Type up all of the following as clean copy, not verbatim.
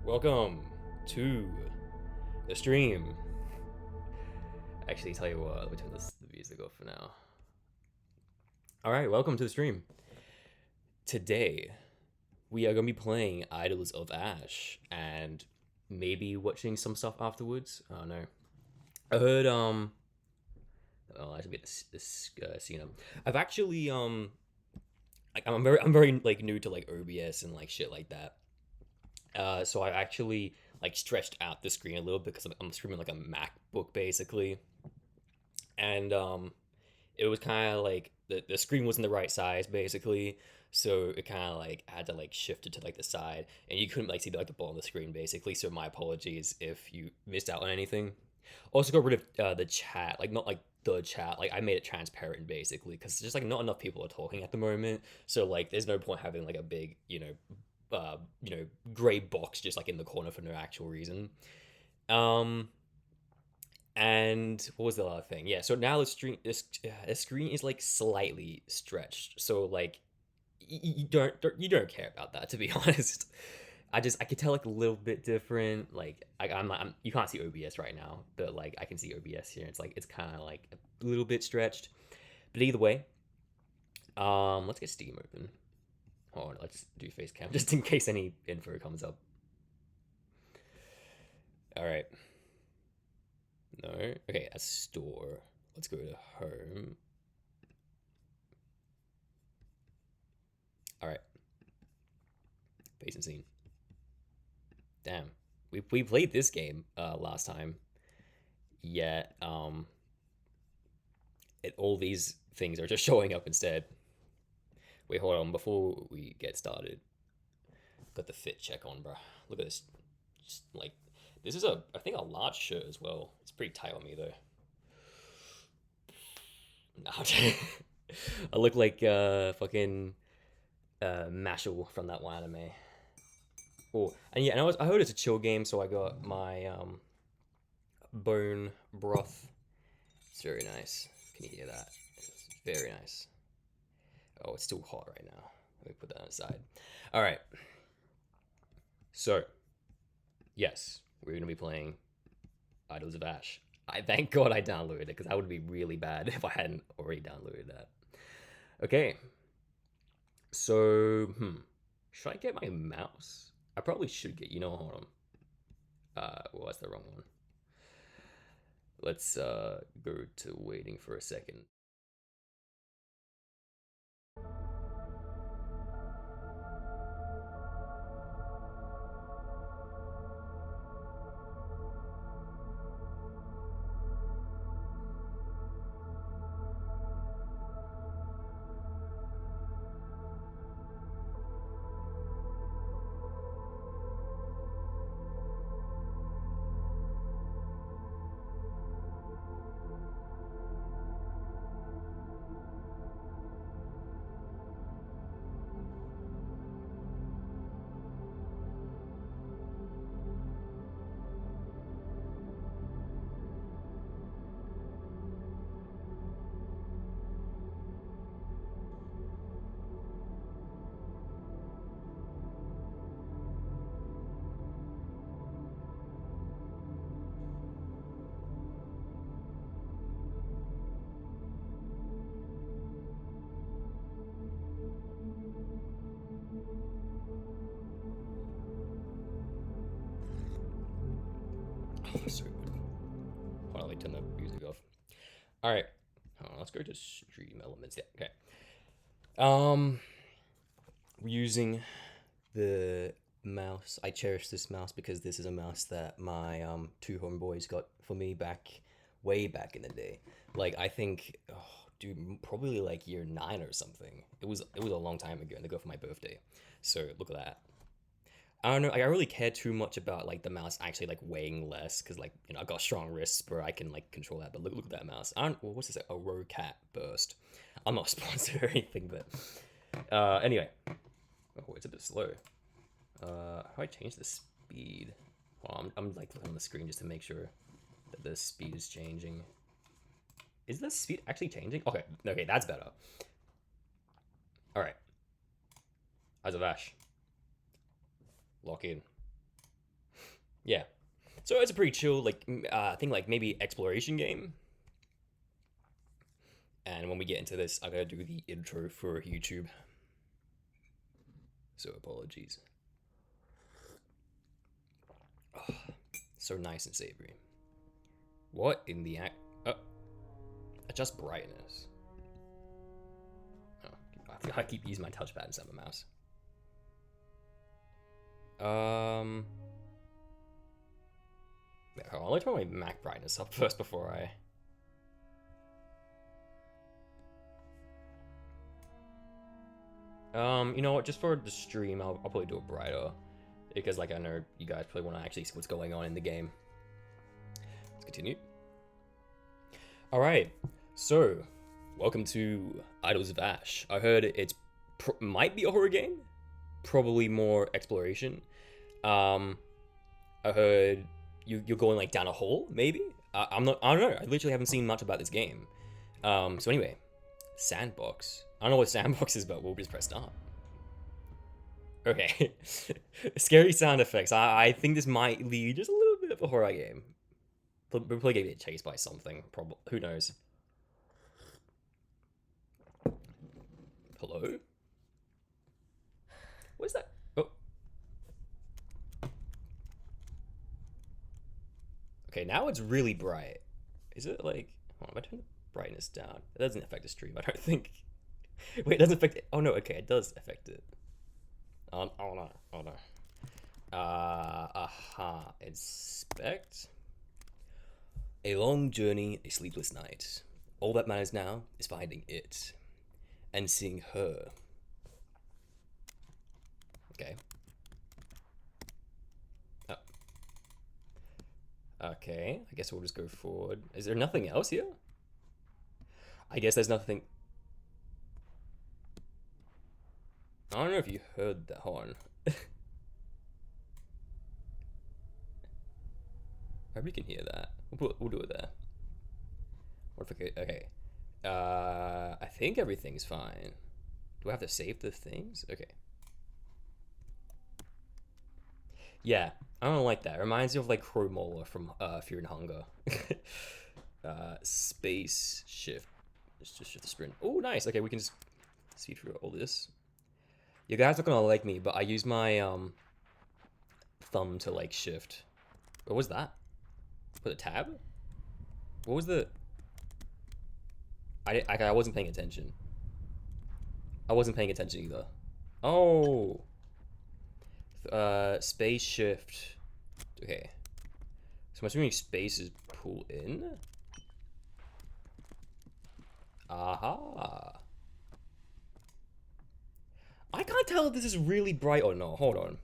Welcome to the stream. Actually, tell you what, let me turn the music off for now. Alright, welcome to the stream. Today, we are going to be playing Idols of Ash and maybe watching some stuff afterwards. I don't know. I heard, oh, I should get this scene up. I've actually, like, I'm very, like, new to, like, OBS and, like, shit like that. So I actually like stretched out the screen a little bit because I'm streaming like a MacBook basically, and it was kind of like the screen wasn't the right size basically, so it kind of like had to like shift it to like the side, and you couldn't like see like the bottom of the screen basically. So my apologies if you missed out on anything. Also got rid of the chat, like not like the chat, like I made it transparent basically because just like not enough people are talking at the moment, so like there's no point having like a big gray box just like in the corner for no actual reason. Um, and what was the other thing? Yeah, so now the screen is like slightly stretched, so like you don't care about that to be honest. I could tell like a little bit different. Like you can't see OBS right now, but like I can see OBS here. It's like it's kind of like a little bit stretched, but either way, let's get Steam open. Hold on, let's do face cam just in case any info comes up. All right. No. Okay, a store. Let's go to home. All right. Face and scene. Damn. We played this game last time. Yet all these things are just showing up instead. Wait, hold on. Before we get started, got the fit check on, bro. Look at this. Just like this is I think a large shirt as well. It's pretty tight on me though. Nah, I look like fucking Mashal from that one anime. Oh, and yeah, and I heard it's a chill game, so I got my bone broth. It's very nice. Can you hear that? It's very nice. Oh, it's still hot right now. Let me put that aside. All right. So, yes, we're gonna be playing Idols of Ash. I thank God I downloaded it because that would be really bad if I hadn't already downloaded that. Okay. So, should I get my mouse? I probably should get. Hold on. Well, that's the wrong one. Let's go to waiting for a second. Sorry, while I turn the music off. All right, let's go to stream elements. Yeah, okay. We're using the mouse. I cherish this mouse because this is a mouse that my two homeboys got for me way back in the day. Like I think, oh, dude, probably like year 9 or something. It was a long time ago, and they got for my birthday. So look at that. I don't know. Like, I really care too much about like the mouse actually like weighing less because like I've got strong wrists where I can like control that. But look at that mouse. I don't. What's this? A Rocat Burst. I'm not sponsored or anything, but anyway. Oh, it's a bit slow. How do I change the speed? Well, I'm like looking on the screen just to make sure that the speed is changing. Is the speed actually changing? Okay, that's better. All right. Eyes of Ash. Lock in. Yeah. So it's a pretty chill, like, I think, like, maybe exploration game. And when we get into this, I gotta do the intro for YouTube. So apologies. Oh, so nice and savory. What in the act? Adjust brightness. Oh, I keep using my touchpad instead of a mouse. Wait, hold on. Let's turn my Mac brightness up first before I. You know what? Just for the stream, I'll probably do it brighter because, like, I know you guys probably want to actually see what's going on in the game. Let's continue. All right, so welcome to Idols of Ash. I heard it's might be a horror game, probably more exploration. I heard you're going like down a hole, maybe. I don't know. I literally haven't seen much about this game. So anyway, sandbox. I don't know what sandbox is, but we'll just press start. Okay. Scary sound effects. I think this might lead just a little bit of a horror game. We'll probably get chased by something. Probably. Who knows? Hello? What is that? Oh. Okay, now it's really bright. Is it like... Oh, if I turn the brightness down, it doesn't affect the stream, I don't think. Wait, it doesn't affect it. Oh no, okay, it does affect it. Oh no, oh no. Inspect. A long journey, a sleepless night. All that matters now is finding it. And seeing her. Okay. Oh. Okay, I guess we'll just go forward. Is there nothing else here? I guess there's nothing... I don't know if you heard that horn. I hope you can hear that. We'll do it there. What if I could... Okay. I think everything's fine. Do I have to save the things? Okay. Yeah, I don't like that. It reminds me of like Chromola from Fear and Hunger. Space shift. Just shift the sprint. Oh, nice. Okay, we can just see through all this. You guys are not gonna like me, but I use my thumb to like shift. What was that? Was it tab? What was the... I wasn't paying attention. I wasn't paying attention either. Oh. Space shift. Okay. So I'm assuming space is pull in. Aha. I can't tell if this is really bright or not. Hold on.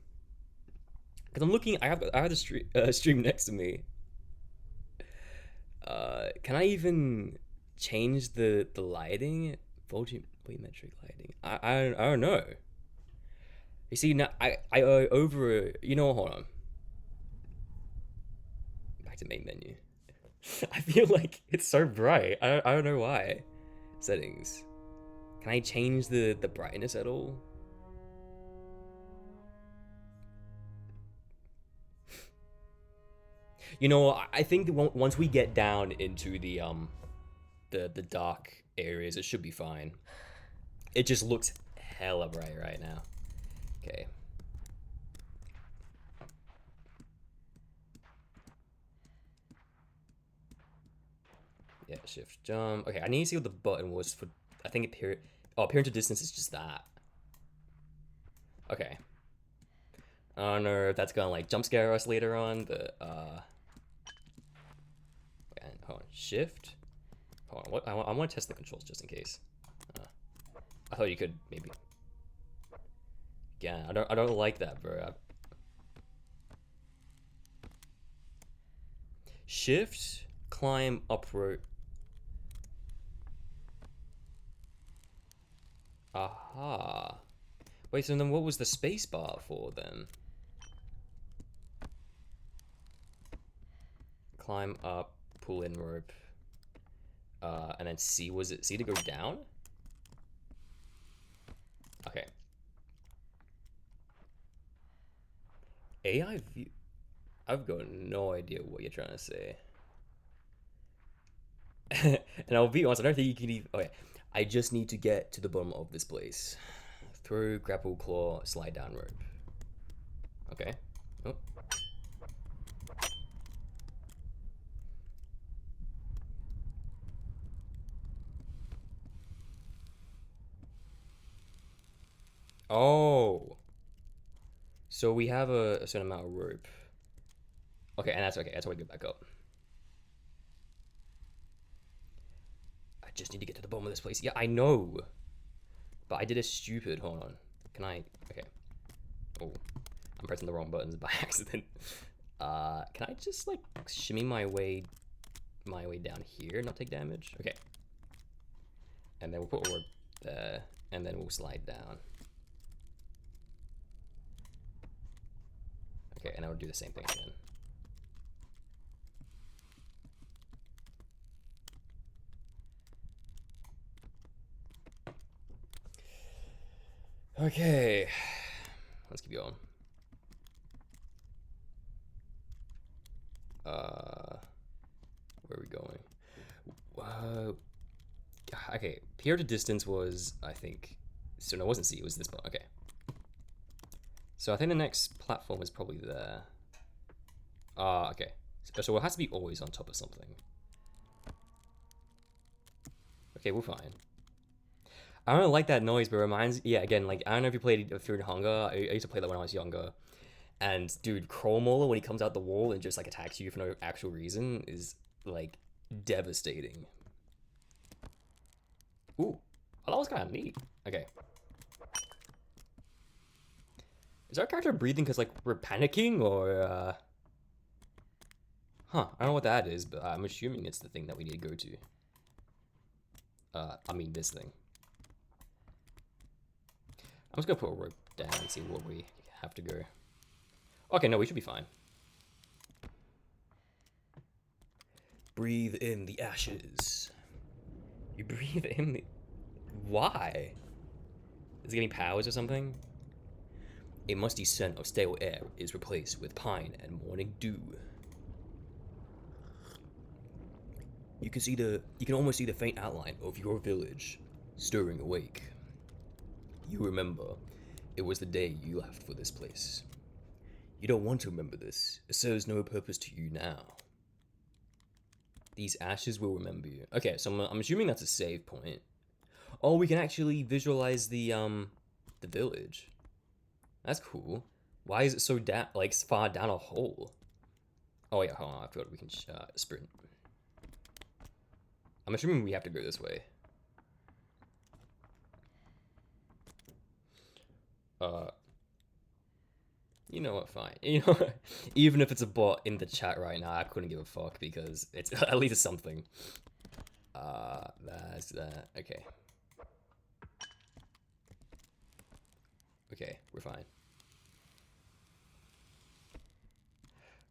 Because I'm looking, I have the stream next to me. Can I even change the lighting? Volumetric lighting. I don't know. You see, now I over... You know, hold on. Back to main menu. I feel like it's so bright. I don't know why. Settings. Can I change the brightness at all? You know, I think once we get down into the dark areas, it should be fine. It just looks hella bright right now. Okay. Yeah, shift jump. Okay, I need to see what the button was for. I think appear. Oh, appear into distance is just that. Okay. I don't know if that's gonna like jump scare us later on, but hold on, shift. Hold on, what? I want to test the controls just in case. I thought you could maybe. Yeah, I don't like that, bro. Shift, climb, uproot. Aha. Wait, so then what was the space bar for then? Climb up, pull in rope. And then C, was it C to go down? Okay. AI view. I've got no idea what you're trying to say. And I'll be honest, I don't think you can even. Okay, I just need to get to the bottom of this place. Throw, grapple, claw, slide down rope. Okay. Oh. Oh. So we have a certain amount of rope. Okay, and that's okay. That's how we get back up. I just need to get to the bottom of this place. Yeah, I know. But I did a stupid. Hold on. Can I? Okay. Oh, I'm pressing the wrong buttons by accident. Can I just like shimmy my way down here, not take damage? Okay. And then we'll put a rope there, and then we'll slide down. Okay, and I will do the same thing again. Okay, let's keep going. Where are we going? Okay, here to distance was, I think, so no, it wasn't C, it was this part. Okay. So I think the next platform is probably there. Okay. So it has to be always on top of something. Okay, we're fine. I don't like that noise, but it reminds, yeah, again, like, I don't know if you played Fear and Hunger. I used to play that when I was younger. And, dude, Crowmauler, when he comes out the wall and just, like, attacks you for no actual reason, is, like, devastating. Ooh. Oh, that was kind of neat. Okay. Is our character breathing because, like, we're panicking, or, Huh, I don't know what that is, but I'm assuming it's the thing that we need to go to. I mean, this thing. I'm just gonna put a rope down and see where we have to go. Okay, no, we should be fine. Breathe in the ashes. You breathe in the... Why? Is it getting powers or something? A musty scent of stale air is replaced with pine and morning dew. You can almost see the faint outline of your village stirring awake. You remember, it was the day you left for this place. You don't want to remember this. It serves no purpose to you now. These ashes will remember you. Okay, so I'm assuming that's a save point. Oh, we can actually visualize the village. That's cool. Why is it so like far down a hole? Oh yeah, hold on. I forgot we can sprint. I'm assuming we have to go this way. You know what, fine. You know, even if it's a bot in the chat right now, I couldn't give a fuck because it's at least it's something. That's that. Okay. Okay, we're fine.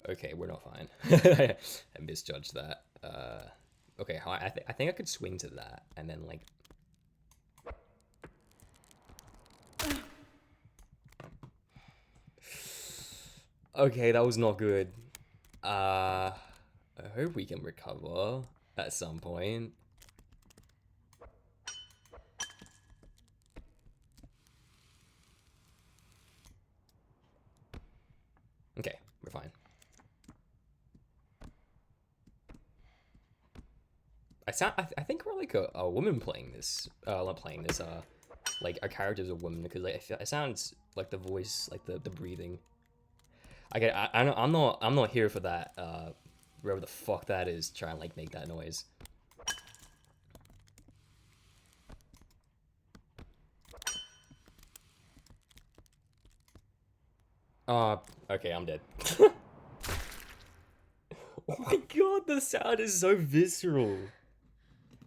Okay, we're not fine. I misjudged that. Okay, I think I could swing to that and then like. Okay, that was not good. I hope we can recover at some point. Okay, we're fine. I think we're like a woman playing this. Not playing this. Like our character's a woman because like it sounds like the voice, like the breathing. I'm not here for that. Wherever the fuck that is, try and like make that noise. Okay, I'm dead. Oh my god, the sound is so visceral.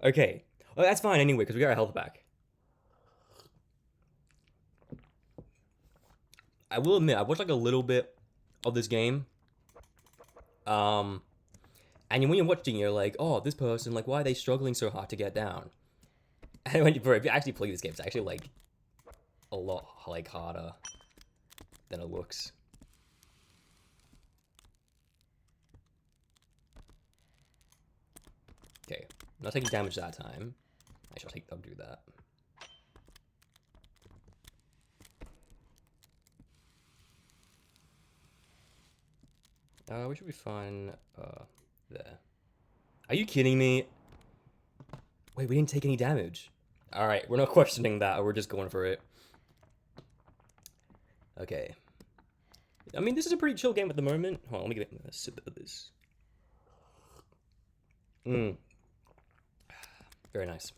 Okay, well, that's fine anyway because we got our health back. I will admit, I watched like a little bit of this game. And when you're watching, you're like, oh, this person, like, why are they struggling so hard to get down? And when if you actually play this game, it's actually like a lot like harder than it looks. Okay, not taking damage that time. Actually, I'll do that. We should be fine. There. Are you kidding me? Wait, we didn't take any damage. All right, we're not questioning that. We're just going for it. Okay. I mean, this is a pretty chill game at the moment. Hold on, let me get a sip of this. Very nice.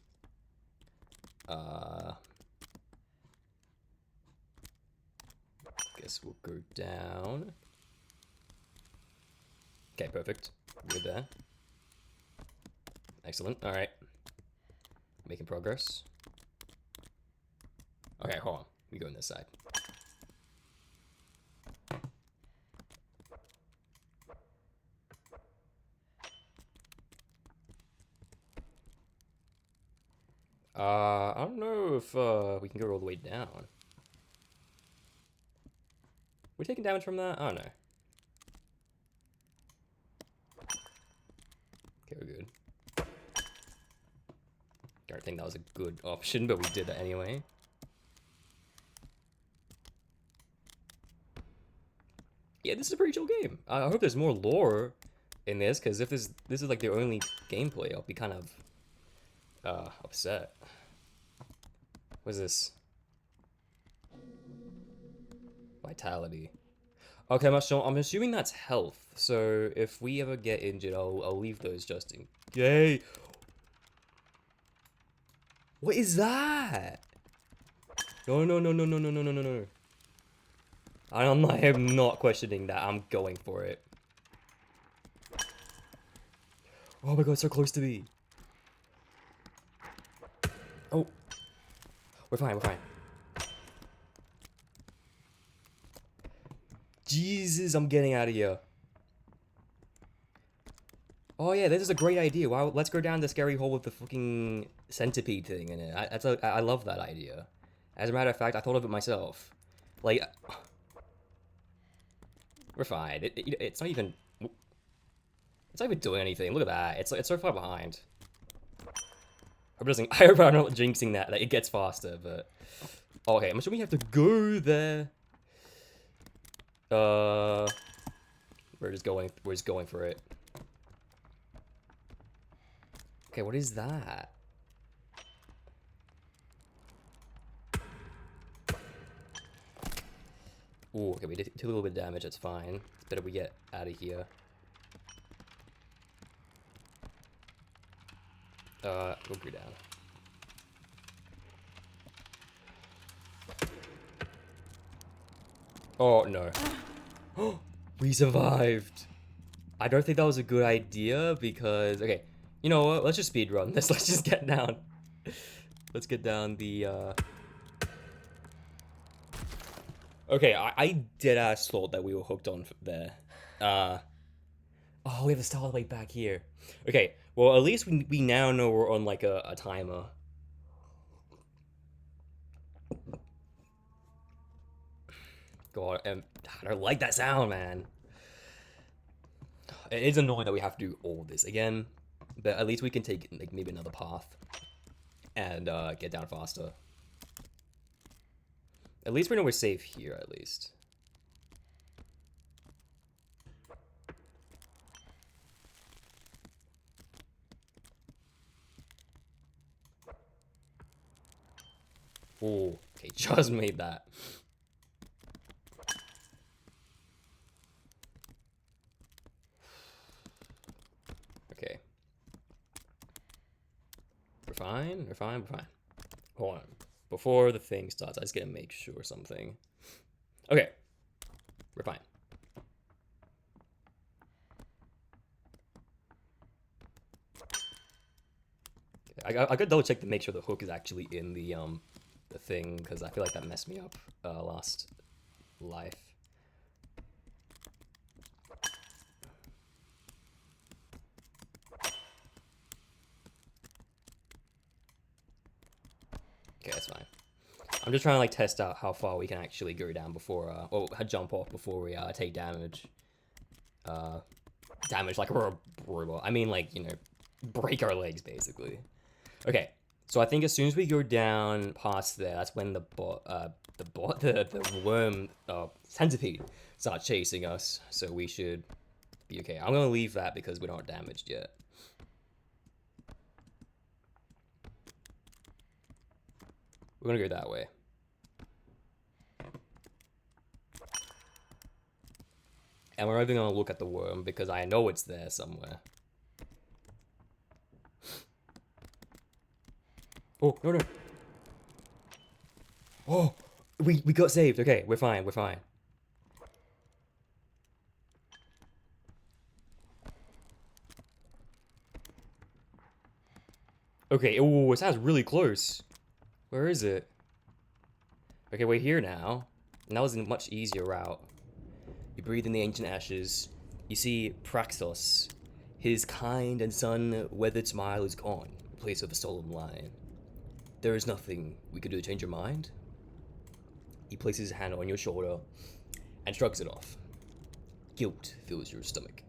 Guess we'll go down. Okay, perfect. Good there. Excellent. All right. Making progress. Okay, hold on. We go on this side. I don't know if we can go all the way down. We're taking damage from that? Oh no. Okay, we're good. Don't think that was a good option, but we did that anyway. Yeah, this is a pretty chill game. I hope there's more lore in this, because if this is like the only gameplay, I'll be kind of upset. What's this? Vitality. Okay, I'm assuming that's health. So if we ever get injured, I'll leave those just in case. What is that? No. I am not questioning that. I'm going for it. Oh my god, so close to me. Oh. We're fine. Jesus, I'm getting out of here. Oh yeah, this is a great idea. Wow, let's go down the scary hole with the fucking centipede thing in it. I love that idea. As a matter of fact, I thought of it myself. Like, we're fine. It's not even doing anything. Look at that. It's so far behind. I hope I'm not jinxing that it gets faster. But okay, I'm assuming we have to go there. We're just going for it. Okay, what is that? Ooh, okay, we did a little bit of damage, that's fine. It's better we get out of here. Go down. Oh, no. We survived! I don't think that was a good idea, because... Okay, you know what? Let's just speedrun this. Let's just get down. Let's get down the, Okay, I deadass thought that we were hooked on there. Oh, we have to start all the way back here. Okay, well, at least we now know we're on, like, a timer. God, I don't like that sound, man. It is annoying that we have to do all this again, but at least we can take, like, maybe another path and get down faster. At least we know we're safe here, at least. Oh, okay, just made that. Okay. We're fine. Hold on. Before the thing starts, I just gotta make sure something. Okay. We're fine. I gotta double check to make sure the hook is actually in the thing, because I feel like that messed me up last life. Okay, that's fine. I'm just trying to like test out how far we can actually go down before, or jump off before we take damage. Damage like a robot. I mean, like, you know, break our legs, basically. Okay, so I think as soon as we go down past there, that's when the worm centipede starts chasing us. So we should be okay. I'm gonna leave that because we're not damaged yet. We're gonna go that way. And we're even gonna look at the worm because I know it's there somewhere. Oh, no, no. Oh, we got saved. Okay, we're fine, we're fine. Okay, oh, it sounds really close. Where is it? Okay, we're here now. And that was a much easier route. You breathe in the ancient ashes. You see Praxos. His kind and sun-weathered smile is gone, in place of a solemn line. There is nothing we could do to change your mind. He places his hand on your shoulder and shrugs it off. Guilt fills your stomach.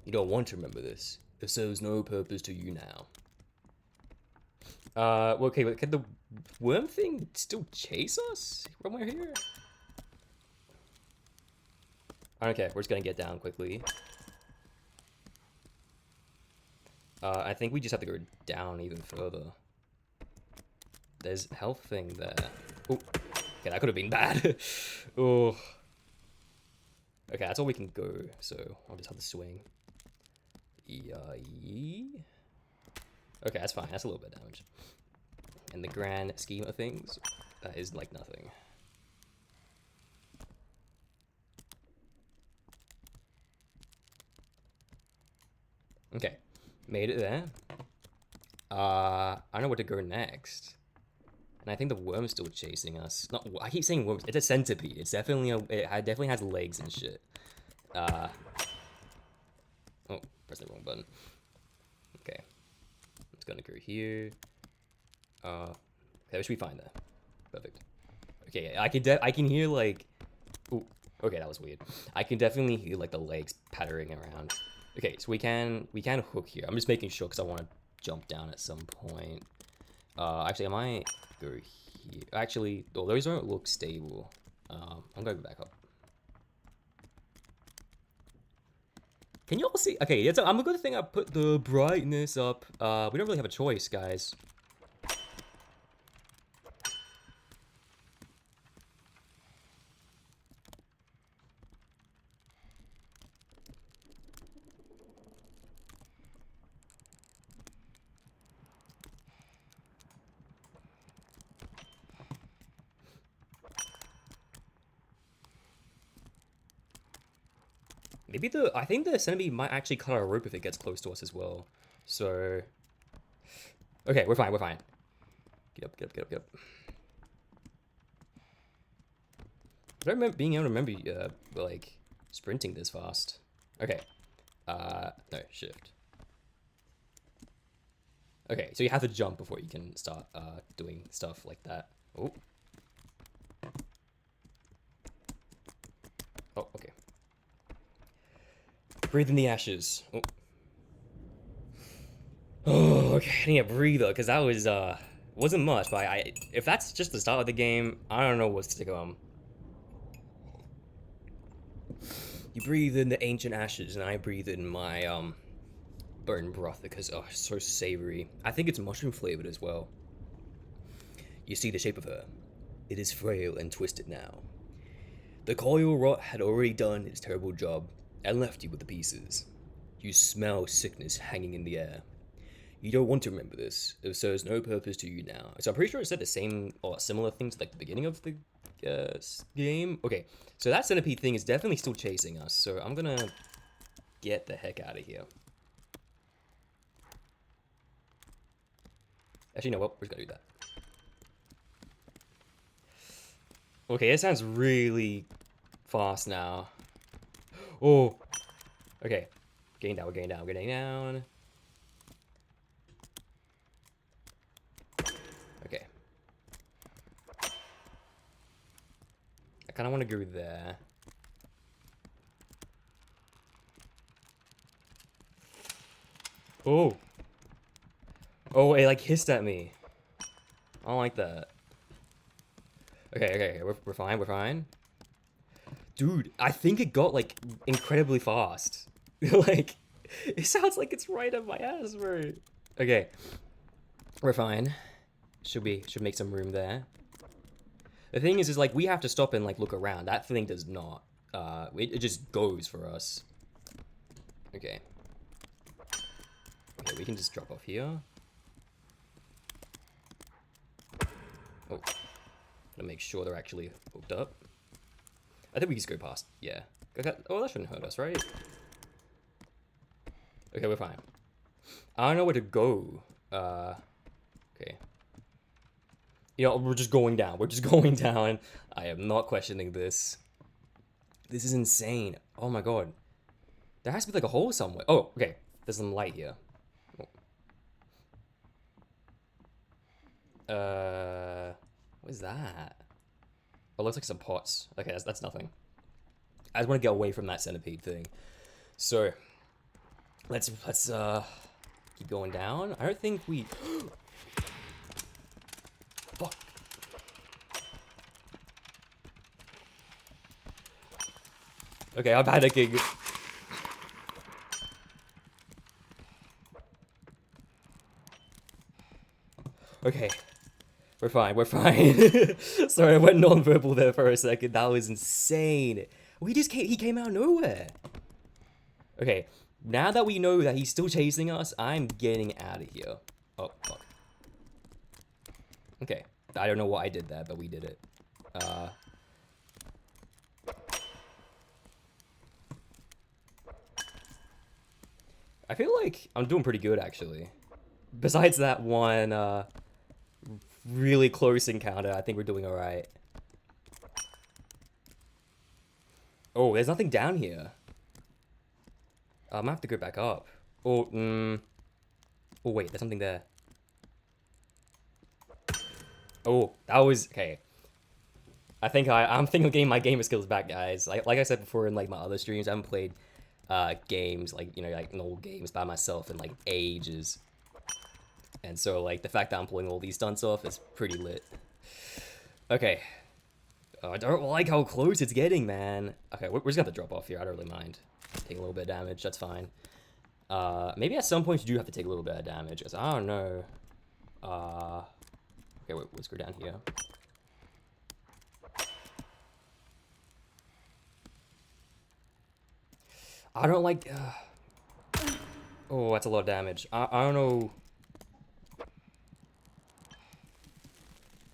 You don't want to remember this. It serves no purpose to you now. Well, okay, but can the worm thing still chase us when we're here? Okay, we're just gonna get down quickly. I think we just have to go down even further. There's health thing there. Oh, okay, that could have been bad. Oh. Okay, that's all we can go, so I'll just have to swing. Okay, that's fine. That's a little bit of damage. In the grand scheme of things, that is like nothing. Okay, made it there. I don't know where to go next. And I think the worm's still chasing us. Not, I keep saying worms. It's a centipede. It's definitely it definitely has legs and shit. Oh, pressed the wrong button. Okay, I'm just gonna go here. Okay, we should be fine there. Perfect. Okay, I can hear like. Ooh, okay, that was weird. I can definitely hear like the legs pattering around. Okay, so we can hook here. I'm just making sure because I want to jump down at some point. Actually, I might go here. Actually, oh, those don't look stable. I'm gonna go back up. Can you all see? Okay, I'm a good thing I put the brightness up. We don't really have a choice, guys. Maybe I think the centipede might actually cut our rope if it gets close to us as well. So, okay, we're fine, we're fine. Get up, get up, get up, get up. I don't remember being able to remember, like, sprinting this fast. Okay, no, shift. Okay, so you have to jump before you can start, doing stuff like that. Oh. Oh, okay. Breathe in the ashes. Oh. Oh, okay, I need a breather, because that was, wasn't much, but if that's just the start of the game, I don't know what's to come. You breathe in the ancient ashes, and I breathe in my, burnt broth, because, oh, it's so savory. I think it's mushroom flavored as well. You see the shape of her. It is frail and twisted now. The coil rot had already done its terrible job, and left you with the pieces. You smell sickness hanging in the air. You don't want to remember this. It serves no purpose to you now. So I'm pretty sure it said the same or similar things like the beginning of the game. Okay, so that centipede thing is definitely still chasing us. So I'm gonna get the heck out of here. Actually, no, well, we're just gonna do that. Okay, it sounds really fast now. Oh, okay. Getting down, we're getting down, we're getting down. Okay. I kind of want to go there. Oh, Oh, it like hissed at me. I don't like that. Okay, we're fine, we're fine. Dude, I think it got like incredibly fast. Like, it sounds like it's right up my ass, bro. Okay, we're fine. Should make some room there. The thing is like we have to stop and like look around. That thing does not. It just goes for us. Okay. Okay, we can just drop off here. Oh, gotta make sure they're actually hooked up. I think we just go past. Yeah. Oh, that shouldn't hurt us, right? Okay, we're fine. I don't know where to go. Okay. You know, we're just going down. We're just going down. I am not questioning this. This is insane. Oh my god. There has to be like a hole somewhere. Oh, okay. There's some light here. What is that? Oh, it looks like some pots. Okay, that's nothing. I just want to get away from that centipede thing. So, let's keep going down. I don't think we... Fuck. Okay, I'm panicking. Okay. We're fine, we're fine. Sorry, I went non-verbal there for a second. That was insane. He came out of nowhere. Okay, now that we know that he's still chasing us, I'm getting out of here. Oh, fuck. Okay, I don't know what I did there, but we did it. I feel like I'm doing pretty good, actually. Besides that one, really close encounter, I think we're doing alright. Oh, there's nothing down here. I'm gonna have to go back up. Oh, oh wait, there's something there. Oh, that was okay. I'm thinking of getting my gamer skills back, guys. Like I said before in like my other streams, I haven't played games like like old games by myself in like ages. And so like the fact that I'm pulling all these stunts off is pretty lit. Okay. I don't like how close it's getting, man. Okay, we're just gonna have to drop off here. I don't really mind. Take a little bit of damage, that's fine. Maybe at some point you do have to take a little bit of damage, because I don't know. Okay, wait, let's go down here. I don't like... Oh, that's a lot of damage. I don't know...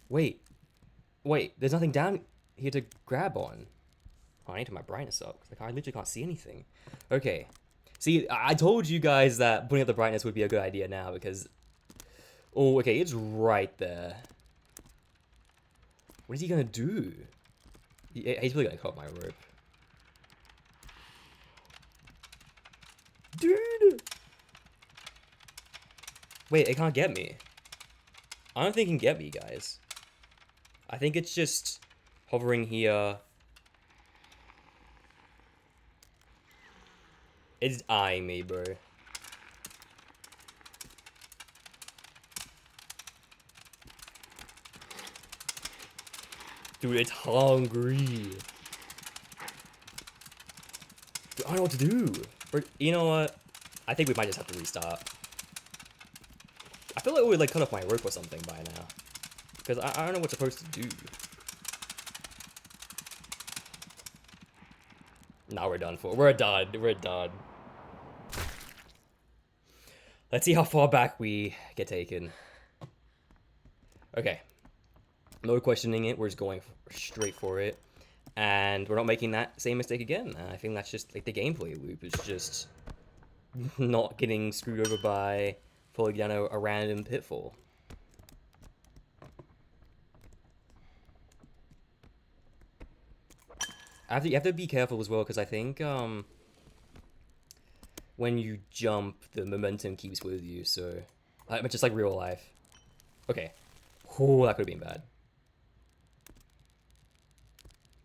Wait, there's nothing down here to grab on. Oh, I need to turn my brightness up. Like, I literally can't see anything. Okay. See, I told you guys that putting up the brightness would be a good idea now, because... Oh, okay, it's right there. What is he gonna do? He's really gonna cut my rope. Dude! Wait, it can't get me. I don't think it can get me, guys. I think it's just hovering here. It's eyeing me, bro. Dude, it's hungry. Dude, I don't know what to do. You know what? I think we might just have to restart. I feel like it would like cut off my rope or something by now. Because I don't know what supposed to do. Now we're done for. We're done. We're done. Let's see how far back we get taken. Okay. No questioning it. We're just going straight for it. And we're not making that same mistake again. I think that's just like the gameplay loop. It's just not getting screwed over by falling down a random pitfall. You have to be careful as well, because I think when you jump, the momentum keeps with you, so... just like real life. Okay. Oh, that could have been bad.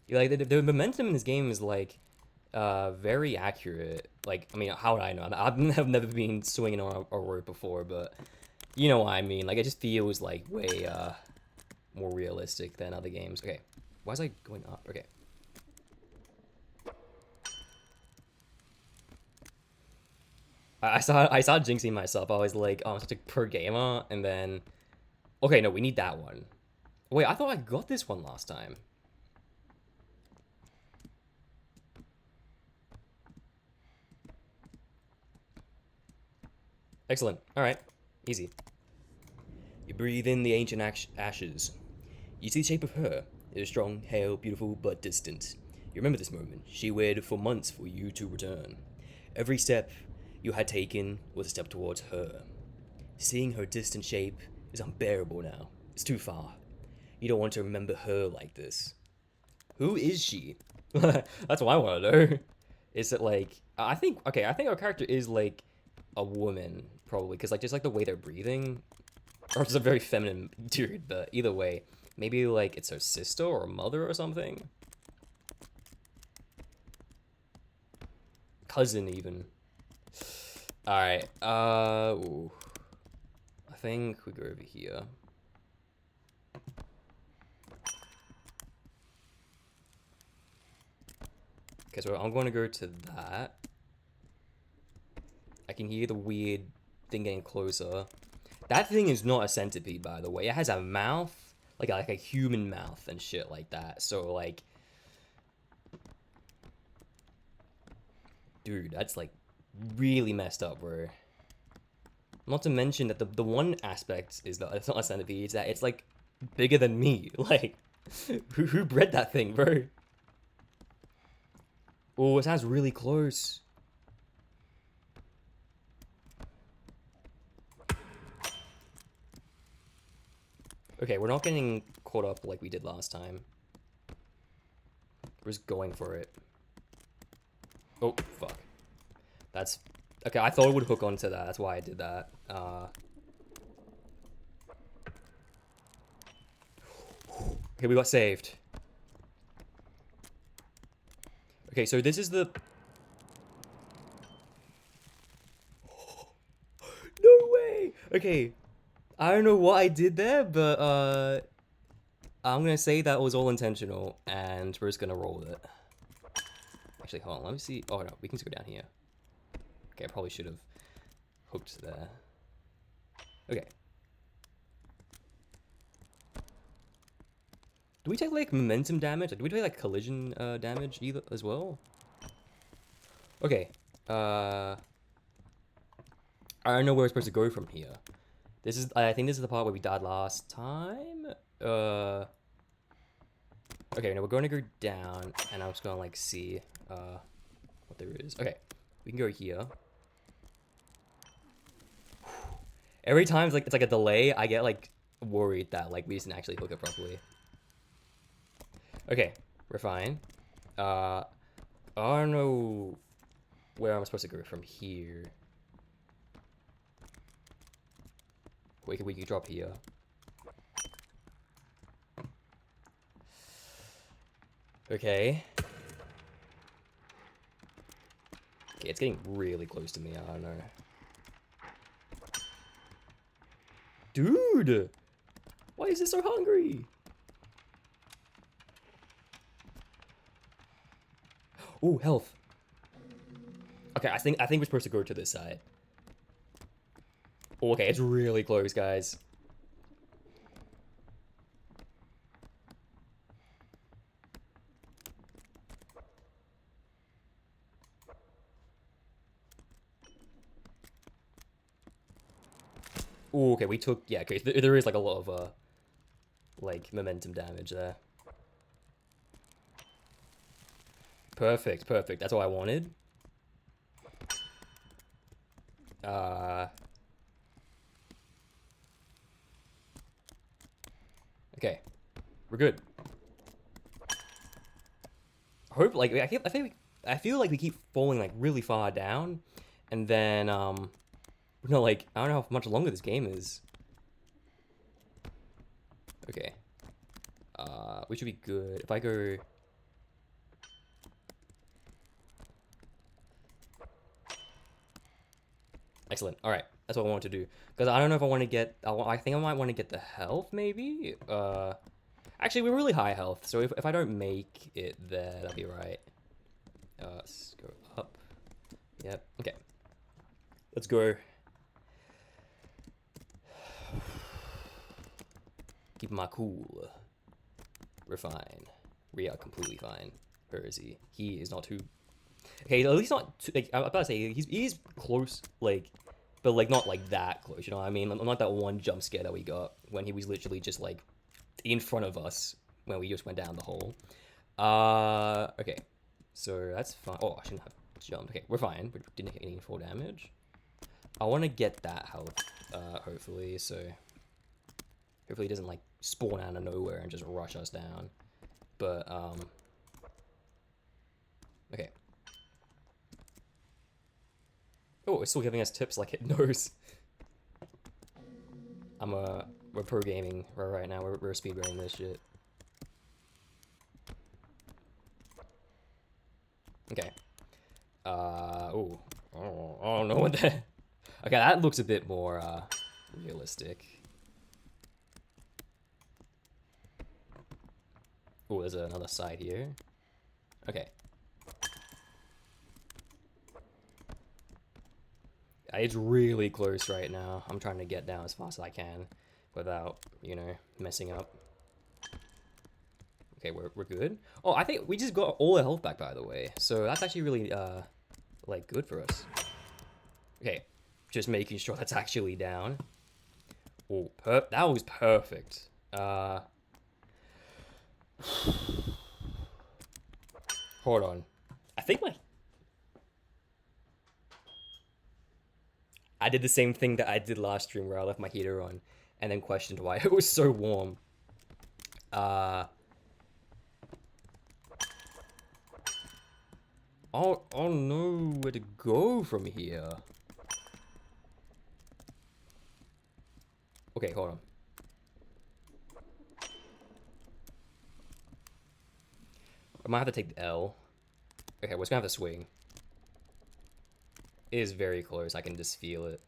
Yeah, like, the momentum in this game is, like, very accurate. Like, I mean, how would I know? I've never been swinging on a rope before, but You know what I mean? Like, it just feels like way more realistic than other games. Okay, why is I going up? Okay. I saw jinxing myself. I was like, oh, I'm such a pro gamer, and then, okay, no, we need that one. Wait, I thought I got this one last time. Excellent. All right, easy. You breathe in the ancient ashes. You see the shape of her. It is strong, hale, beautiful, but distant. You remember this moment. She waited for months for you to return. Every step you had taken was a step towards her. Seeing her distant shape is unbearable now. It's too far. You don't want to remember her like this. Who is she? That's what I want to know. Is it like I think our character is like a woman probably because like just like the way they're breathing, or just a very feminine dude. But either way, maybe like it's her sister or mother or something. Cousin even. All right. Ooh. I think we go over here. Okay, so I'm going to go to that. I can hear the weird thing getting closer. That thing is not a centipede, by the way. It has a mouth, like a human mouth and shit like that. So like, dude, that's like really messed up, bro. Not to mention that the one aspect is that it's not a centipede. It's that it's like bigger than me. Like, who bred that thing, bro? Oh, it sounds really close. Okay, we're not getting caught up like we did last time. We're just going for it. Oh, fuck. That's... Okay, I thought it would hook onto that. That's why I did that. Okay, we got saved. Okay, so this is the... No way! Okay, I don't know what I did there, but I'm gonna say that was all intentional, and we're just gonna roll with it. Actually, hold on, let me see. Oh no, we can just go down here. Okay, I probably should have hooked there. Okay. Do we take like momentum damage? Do we take like collision damage either as well? Okay. I don't know where we're supposed to go from here. This is, I think this is the part where we died last time. Okay, now we're going to go down, and I'm just gonna like see what there is. Okay, we can go here. Every time it's like a delay, I get like worried that like we didn't actually hook it properly. Okay, we're fine. I don't know where I'm supposed to go from here. We can drop here. Okay. Okay, it's getting really close to me. I don't know. Dude! Why is it so hungry? Oh, health. Okay, I think we're supposed to go to this side. Oh, okay, it's really close, guys. Oh, okay, we took, yeah, okay, there is like a lot of like momentum damage there. Perfect, perfect. That's all I wanted. Okay, we're good. I hope, like, I feel like we keep falling like really far down, and then no, like I don't know how much longer this game is. Okay, we should be good. If I go. Excellent. All right, that's what I want to do. Because I don't know if I want to get. I think I might want to get the health, maybe. Actually, we're really high health, so if I don't make it there, that'll be right. Let's go up. Yep. Okay. Let's go. Keep my cool. We're fine. We are completely fine. Where is he? He is not too. Okay, at least not too, like I'm about to say he's close, like, but like not like that close. You know what I mean? Not that one jump scare that we got when he was literally just like in front of us when we just went down the hole. Okay, so that's fine. Oh, I shouldn't have jumped. Okay, we're fine. We didn't get any full damage. I want to get that health, hopefully. So hopefully it doesn't like spawn out of nowhere and just rush us down. But okay. Oh, it's still giving us tips like it knows. We're pro gaming right now. We're speedrunning this shit. Okay. Oh, no, what the? Okay, that looks a bit more realistic. Oh, there's another side here. Okay. It's really close right now. I'm trying to get down as fast as I can without, you know, messing up. Okay, we're good. Oh, I think we just got all our health back, by the way. So that's actually really, like, good for us. Okay, just making sure that's actually down. Oh, that was perfect. Hold on. I think I did the same thing that I did last stream where I left my heater on and then questioned why it was so warm. I don't know where to go from here. Okay, hold on. I might have to take the L. Okay, we're just gonna have to swing. It is very close. I can just feel it.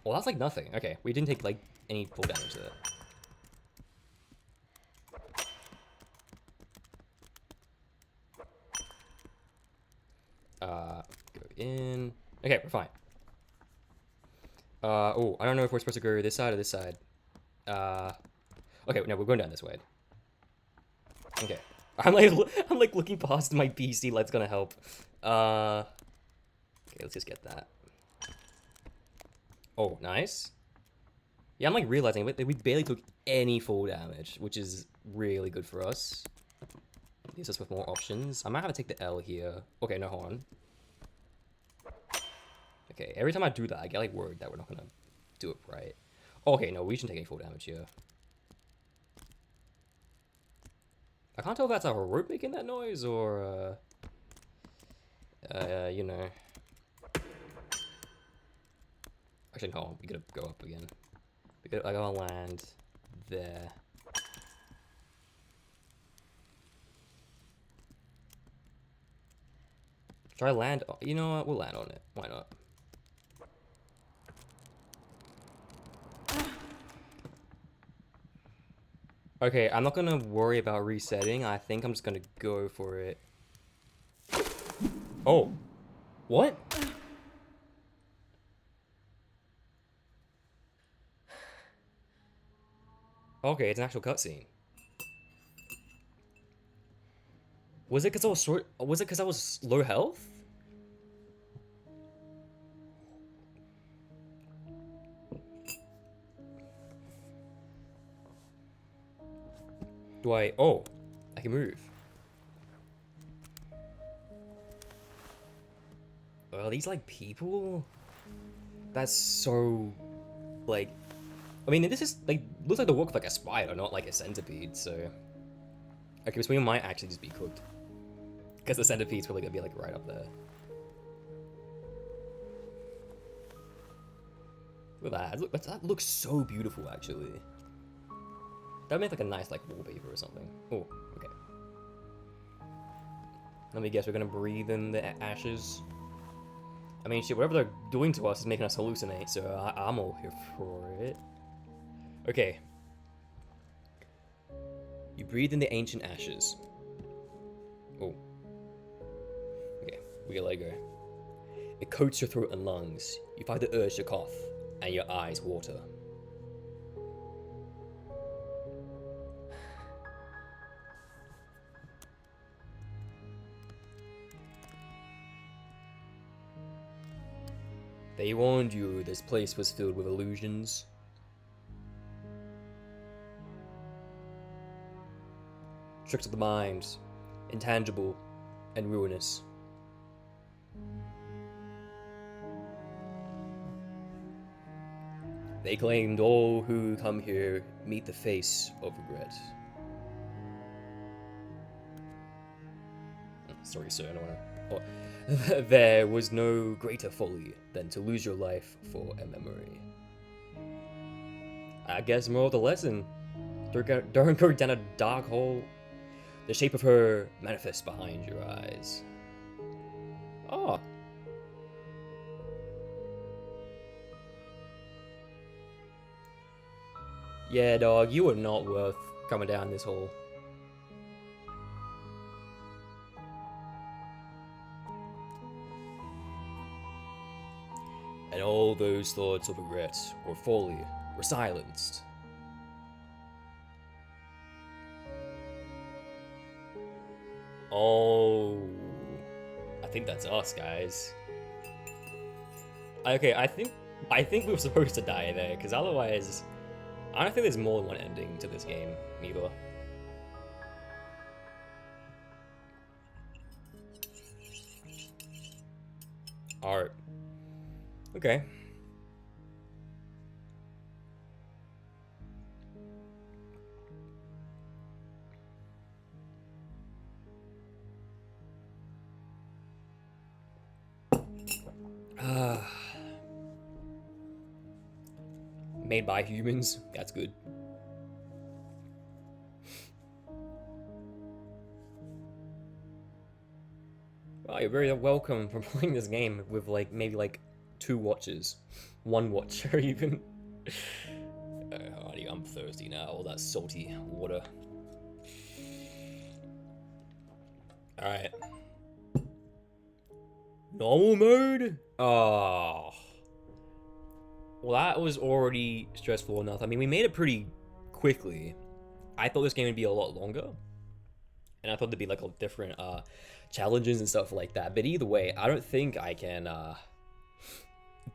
Well, that's like nothing. Okay, we didn't take like any full damage there. Go in. Okay, we're fine. Oh, I don't know if we're supposed to go this side or this side. Okay, no, we're going down this way. Okay. I'm like looking past my PC like it's gonna help. Okay, let's just get that. Oh, nice. Yeah, I'm like realizing we barely took any full damage, which is really good for us. Leaves us with more options. I might have to take the L here. Okay, no, hold on. Okay, every time I do that, I get like worried that we're not gonna do it right. Okay, no, we shouldn't take any full damage here. I can't tell if that's our rope making that noise or, you know. Actually, no, we gotta go up again. I gotta land there. Should I land? You know what? We'll land on it. Why not? Okay, I'm not gonna worry about resetting. I think I'm just gonna go for it. Oh. What? Okay, it's an actual cutscene. Was it because I was short? Was it because I was low health? Do I? Oh, I can move. Are these like people? That's so, like, I mean, this is like looks like the walk of like a spider, not like a centipede. So, okay, so we might actually just be cooked because the centipede's probably gonna be like right up there. Look at that. That looks so beautiful, actually. That would make like a nice like wallpaper or something. Oh, okay. Let me guess, we're gonna breathe in the ashes. I mean, shit, whatever they're doing to us is making us hallucinate, so I'm all here for it. Okay. You breathe in the ancient ashes. Oh. Okay, we gotta let go. It coats your throat and lungs. You find the urge to cough, and your eyes water. They warned you this place was filled with illusions. Tricks of the mind, intangible and ruinous. They claimed all who come here meet the face of regret. Sorry, sir, I don't wanna... Oh. There was no greater folly than to lose your life for a memory. I guess more of the lesson. Don't go down a dark hole. The shape of her manifests behind your eyes. Oh. Yeah, dog, you are not worth coming down this hole. And all those thoughts of regret or folly were silenced. Oh, I think that's us, guys. Okay, I think we were supposed to die there, because otherwise, I don't think there's more than one ending to this game, either. Art. Okay. Made by humans. That's good. Well, you're very welcome for playing this game with maybe 2 watches. 1 watcher even. I'm thirsty now, all that salty water. Alright. Normal mode? Oh. Well, that was already stressful enough. I mean, we made it pretty quickly. I thought this game would be a lot longer. And I thought there'd be different challenges and stuff like that. But either way, I don't think I can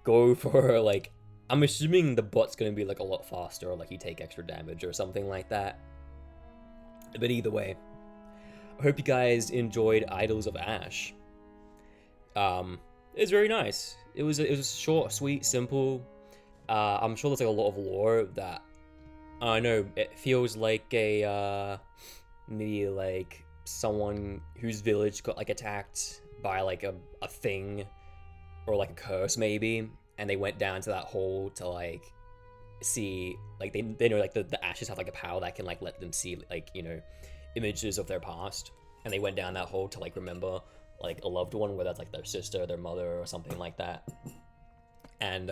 go for I'm assuming the bot's gonna be a lot faster, or you take extra damage or something like that. But either way, I hope you guys enjoyed Idols of Ash. It was very nice. It was short, sweet, simple. I'm sure there's a lot of lore that I know. It feels like a maybe someone whose village got attacked by a thing or a curse maybe, and they went down to that hole to see they know the ashes have a power that can let them see images of their past, and they went down that hole to remember a loved one, whether that's their sister, their mother, or something like that. And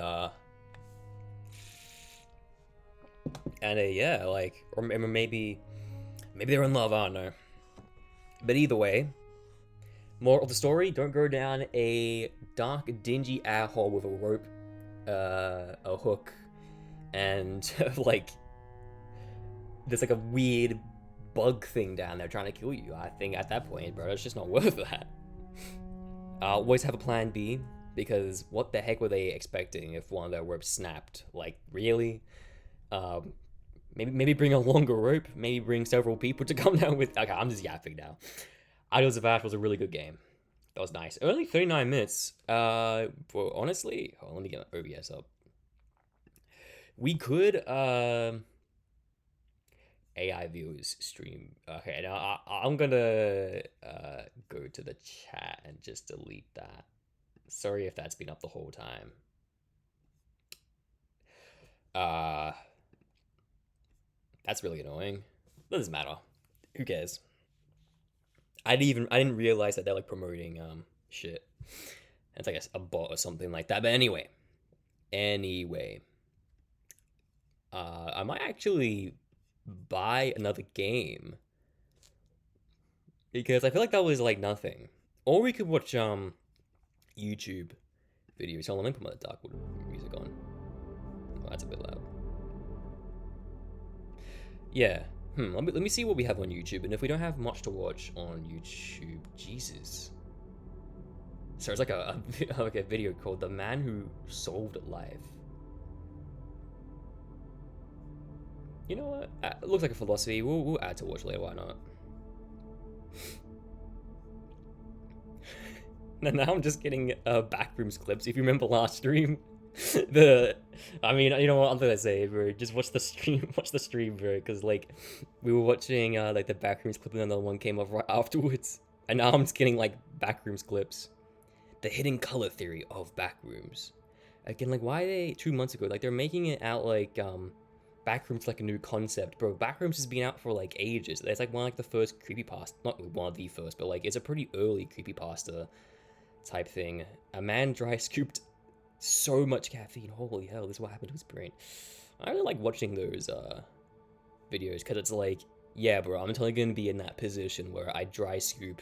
yeah, or maybe they're in love, I don't know. But either way, moral of the story, don't go down a dark, dingy air hole with a rope, a hook, and there's a weird bug thing down there trying to kill you. I think at that point, bro, it's just not worth that. Always have a plan B, because what the heck were they expecting if one of their ropes snapped? Really? Maybe bring a longer rope. Maybe bring several people to come down with. Okay, I'm just yapping now. Idols of Ash was a really good game. That was nice. Only 39 minutes. Well, honestly, let me get my OBS up. We could AI viewers stream. Okay, now I'm gonna go to the chat and just delete that. Sorry if that's been up the whole time. That's really annoying. Doesn't matter. Who cares? I didn't realize that they're like promoting shit. It's like a bot or something like that. But anyway, I might actually buy another game because I feel like that was like nothing. Or we could watch YouTube videos. So let me put my Darkwood music on. Oh, that's a bit loud. Yeah. Let me see what we have on YouTube, and if we don't have much to watch on YouTube, Jesus. So it's like like a video called "The Man Who Solved Life." You know what? It looks like a philosophy. We'll add to watch later. Why not? Now I'm just getting backrooms clips. If you remember last stream, I mean, you know what? I'm gonna say, bro. Just watch the stream. Watch the stream, bro. Because like, we were watching like the backrooms clip, and then the one came up right afterwards. And now I'm just getting like backrooms clips. The hidden color theory of backrooms. Again, like, why are they 2 months ago? Like, they're making it out like backrooms like a new concept, bro. Backrooms has been out for like ages. It's like one of like the first creepypasta, not one of the first, but like it's a pretty early creepypasta type thing. A man dry scooped so much caffeine. Holy hell, this is what happened to his brain. I really like watching those videos because it's like, yeah, bro, I'm totally gonna be in that position where I dry scoop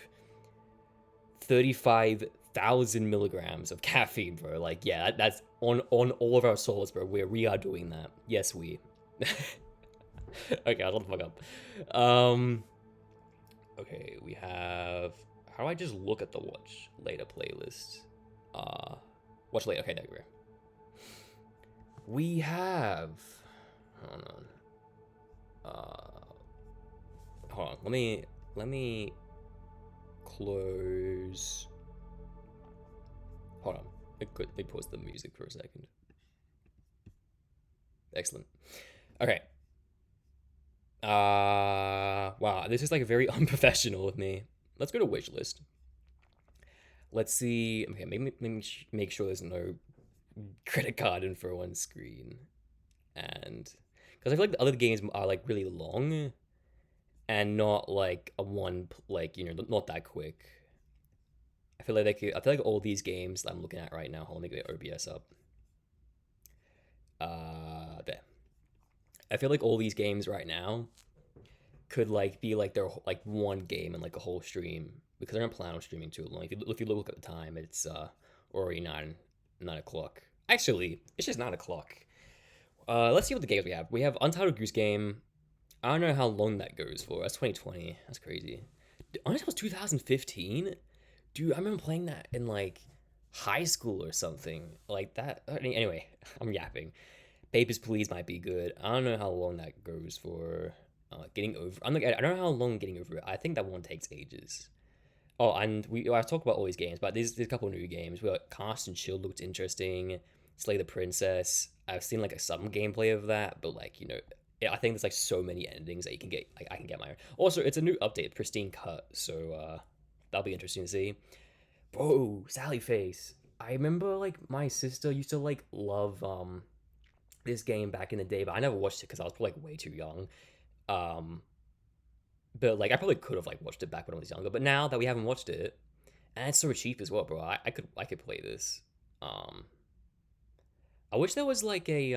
35,000 milligrams of caffeine, bro. Like, yeah, that's on all of our souls, bro. We are doing that. Yes, we. Okay, I'll shut the fuck up. Okay, we have. How do I just look at the watch later playlist? Watch later. Okay, there we go. We have. Hold on. Let me close. Hold on. Let me pause the music for a second. Excellent. Okay. Wow, this is like very unprofessional of me. Let's go to wish list. Let's see. Okay, make sure there's no credit card info on screen, and because I feel like the other games are like really long, and not like a one like not that quick. I feel like all these games that I'm looking at right now. Hold on, let me get OBS up. There. I feel like all these games right now could like be like their like one game in like a whole stream because I don't plan on streaming too long. If you look at the time, it's already 9 o'clock. Actually, it's just 9 o'clock. Let's see what the games we have. We have Untitled Goose Game. I don't know how long that goes for. That's 2020. That's crazy. Honestly, it was 2015. Dude, I remember playing that in like high school or something like that. Anyway, I'm yapping. Papers, Please might be good. I don't know how long that goes for. Getting over. I don't know how long getting over it. I think that one takes ages. Oh, and I talk about all these games, but there's a couple new games. We got Cast and Shield looked interesting. Slay the Princess. I've seen like some gameplay of that, but like I think there's like so many endings that you can get. Like I can get my own. Also, it's a new update, pristine cut, so that'll be interesting to see. Bro, Sally Face. I remember like my sister used to like love this game back in the day, but I never watched it because I was probably like way too young. Um, but like I probably could have like watched it back when I was younger. But now that we haven't watched it, and it's so cheap as well, bro, I could play this. Um, I wish there was like a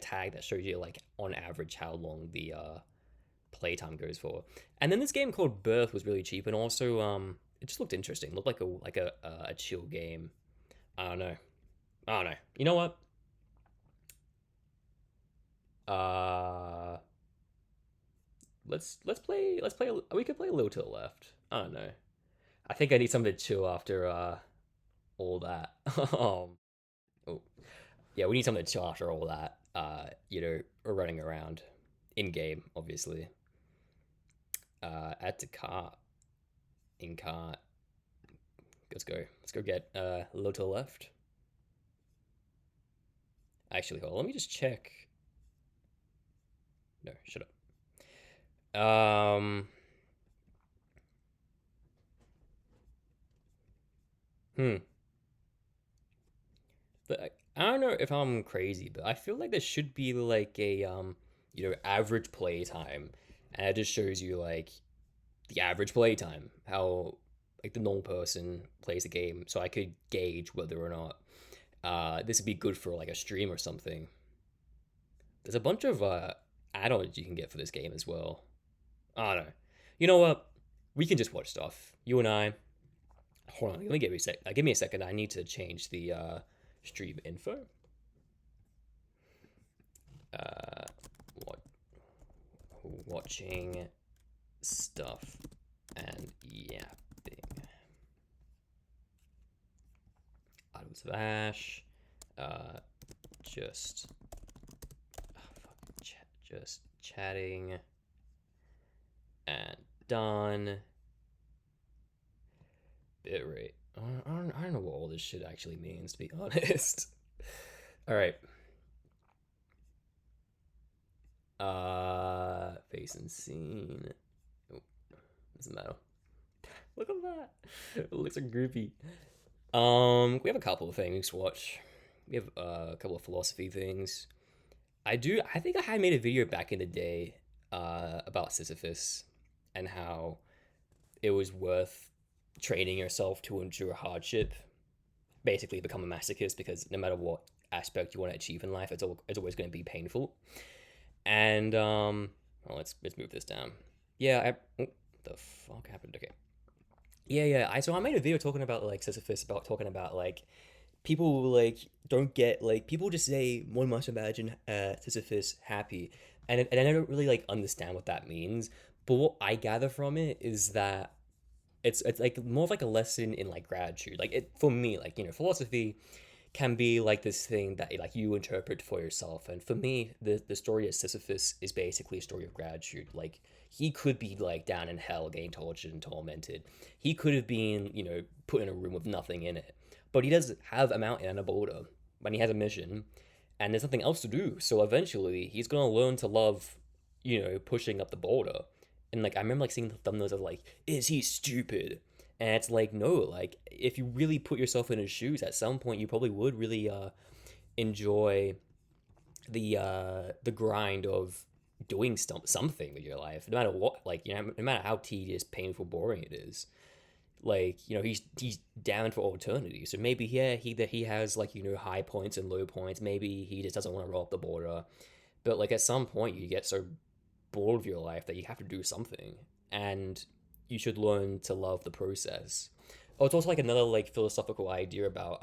tag that shows you like on average how long the playtime goes for. And then this game called Birth was really cheap, and also it just looked interesting. It looked like a chill game. I don't know. I don't know. You know what? Uh, let's play. We could play a little to the left. I don't know. I think I need something to chill after all that. Oh, yeah, we need something to chill after all that. Running around in game, obviously. Add to cart. In cart. Let's go. Let's go get a little to the left. Actually, hold on. Let me just check. No, shut up. Hmm. But I don't know if I'm crazy, but I feel like there should be like a average play time, and it just shows you like the average playtime, how like the normal person plays the game, so I could gauge whether or not this would be good for like a stream or something. There's a bunch of add-ons you can get for this game as well. I don't know. You know what? We can just watch stuff. You and I. Hold on. Let me give me a sec. Give me a second. I need to change the stream info. What? Watching stuff and yapping. Items of Ash. Just chatting and done. Bitrate. I don't know what all this shit actually means, to be honest. All right. Face and scene. Oh, doesn't matter. Look at that. It looks so groupy. We have a couple of things to watch. We have a couple of philosophy things. I think I had made a video back in the day about Sisyphus and how it was worth training yourself to endure hardship, basically become a masochist, because no matter what aspect you want to achieve in life, it's always going to be painful. And well, let's move this down. Yeah, the fuck happened? Okay. Yeah. So I made a video talking about like Sisyphus, about talking about like people like don't get like people just say one must imagine Sisyphus happy, and I don't really like understand what that means. But what I gather from it is that it's like more of like a lesson in like gratitude. Like it for me, like philosophy can be like this thing that like you interpret for yourself. And for me, the story of Sisyphus is basically a story of gratitude. Like he could be like down in hell getting tortured and tormented. He could have been, put in a room with nothing in it. But he does have a mountain and a boulder when he has a mission and there's nothing else to do. So eventually he's gonna learn to love, pushing up the boulder. And like I remember like seeing the thumbnails of like, is he stupid? And it's like, no, like if you really put yourself in his shoes, at some point you probably would really enjoy the grind of doing something with your life, no matter what, like no matter how tedious, painful, boring it is. Like he's down for eternity. So maybe he has like high points and low points. Maybe he just doesn't want to roll up the border, but like at some point you get so bored of your life that you have to do something, and you should learn to love the process. Oh, it's also like another like philosophical idea about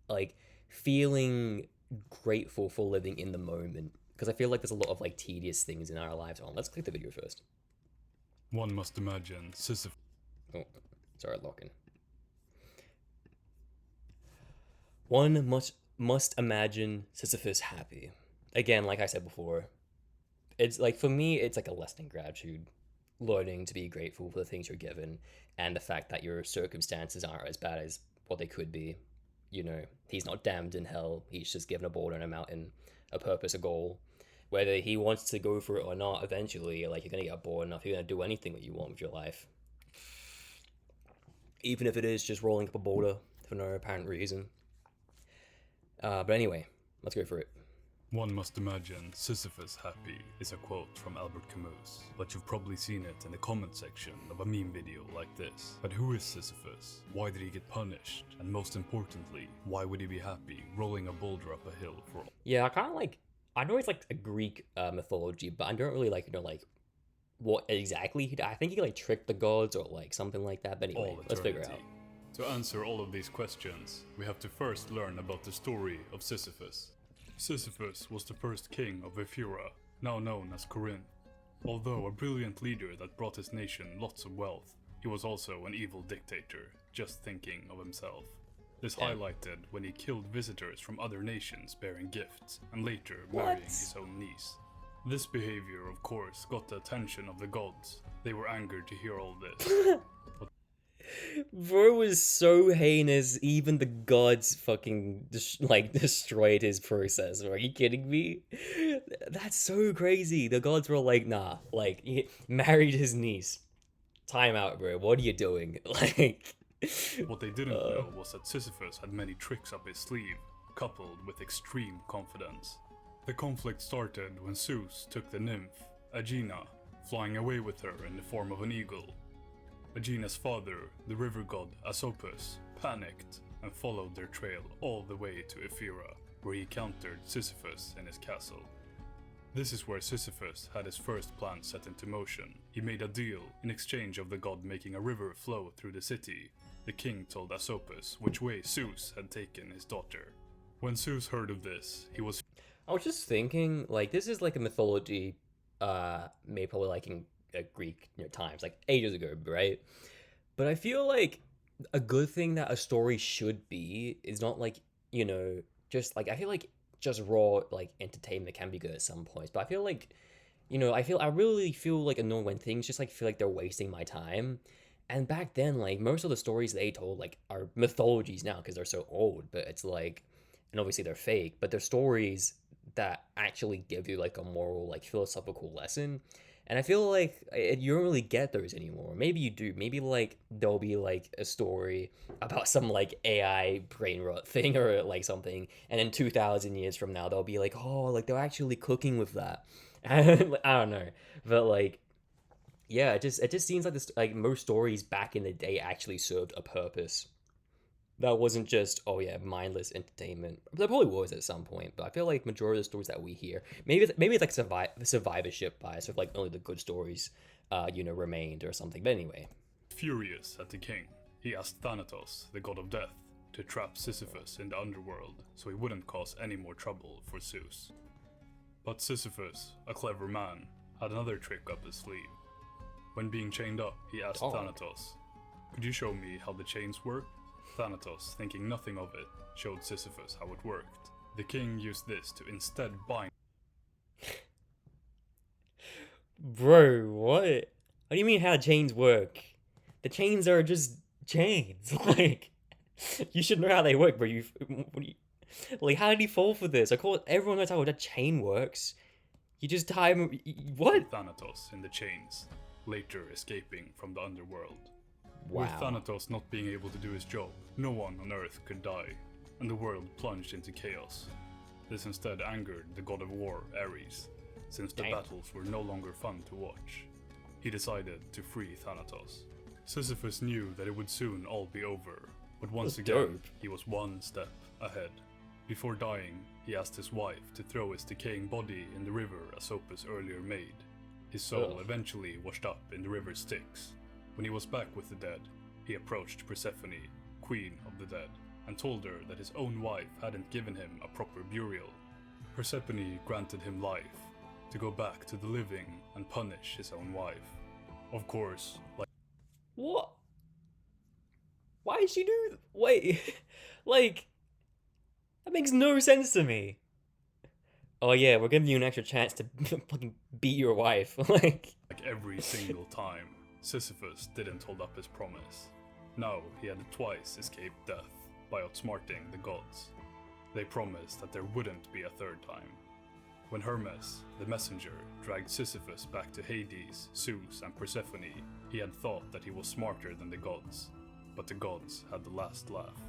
like feeling grateful for living in the moment, because I feel like there's a lot of like tedious things in our lives. Let's click the video first. One must imagine Sisyphus. Oh, sorry, locking. One must imagine Sisyphus happy. Again, like I said before, it's like for me, it's like a lesson in gratitude, learning to be grateful for the things you're given, and the fact that your circumstances aren't as bad as what they could be. He's not damned in hell. He's just given a boulder and a mountain, a purpose, a goal. Whether he wants to go for it or not, eventually, like, you're gonna get bored enough, you're gonna do anything that you want with your life. Even if it is just rolling up a boulder for no apparent reason. But anyway, let's go for it. One must imagine Sisyphus happy is a quote from Albert Camus, but you've probably seen it in the comment section of a meme video like this. But who is Sisyphus? Why did he get punished? And most importantly, why would he be happy rolling a boulder up a hill for all? Yeah, I know it's like a Greek mythology, but I don't really like like what exactly he did. I think he like tricked the gods or like something like that. But anyway, let's figure it out. To answer all of these questions, we have to first learn about the story of Sisyphus. Sisyphus was the first king of Ephyra, now known as Corinth. Although a brilliant leader that brought his nation lots of wealth, he was also an evil dictator, just thinking of himself. This highlighted when he killed visitors from other nations bearing gifts, and later marrying his own niece. This behavior, of course, got the attention of the gods. They were angered to hear all this. Bro was so heinous, even the gods fucking destroyed his process. Are you kidding me? That's so crazy. The gods were like, nah, like he married his niece. Time out, bro. What are you doing? Like, what they didn't know was that Sisyphus had many tricks up his sleeve, coupled with extreme confidence. The conflict started when Zeus took the nymph, Aegina, flying away with her in the form of an eagle. Aegena's father, the river god Asopus, panicked and followed their trail all the way to Ephyra, where he encountered Sisyphus in his castle. This is where Sisyphus had his first plan set into motion. He made a deal in exchange of the god making a river flow through the city. The king told Asopus which way Zeus had taken his daughter. When Zeus heard of this, he was I was just thinking, like, this is like a mythology, made probably like in Greek times, like ages ago, right? But I feel like a good thing that a story should be is not like, just like, I feel like just raw, like, entertainment can be good at some points, but I feel like, I really feel like annoyed when things just like feel like they're wasting my time. And back then, like, most of the stories they told, like, are mythologies now because they're so old, but it's like, and obviously they're fake, but they're stories that actually give you like a moral, like, philosophical lesson. And I feel like you don't really get those anymore. Maybe you do. Maybe like there'll be like a story about some like AI brain rot thing or like something, and then 2,000 years from now they'll be like, oh, like they're actually cooking with that. And I don't know, but like, yeah, it just seems like this, like most stories back in the day actually served a purpose. That wasn't just, oh yeah, mindless entertainment. There probably was at some point, but I feel like majority of the stories that we hear, maybe it's like survivorship bias, of like only the good stories, remained or something. But anyway, furious at the king. He asked Thanatos, the god of death, to trap Sisyphus in the underworld so he wouldn't cause any more trouble for Zeus. But Sisyphus, a clever man, had another trick up his sleeve. When being chained up, he asked Thanatos, "Could you show me how the chains work?" Thanatos, thinking nothing of it, showed Sisyphus how it worked. The king used this to instead bind. Bro, what? What do you mean how chains work? The chains are just chains. Like, you should know how they work, but like, how did he fall for this? Everyone knows how a chain works. You just tie him. What? Thanatos in the chains, later escaping from the underworld. Wow. With Thanatos not being able to do his job, no one on Earth could die, and the world plunged into chaos. This instead angered the god of war, Ares, since the battles were no longer fun to watch. He decided to free Thanatos. Sisyphus knew that it would soon all be over, but once again, he was one step ahead. Before dying, he asked his wife to throw his decaying body in the river Asopus earlier made. His soul eventually washed up in the river Styx. When he was back with the dead, he approached Persephone, queen of the dead, and told her that his own wife hadn't given him a proper burial. Persephone granted him life, to go back to the living and punish his own wife. Of course, like... What? Why did she do... Wait, like, that makes no sense to me. Oh yeah, we're giving you an extra chance to fucking beat your wife, like every single time. Sisyphus didn't hold up his promise. Now he had twice escaped death by outsmarting the gods. They promised that there wouldn't be a third time. When Hermes, the messenger, dragged Sisyphus back to Hades, Zeus, and Persephone, he had thought that he was smarter than the gods, but the gods had the last laugh.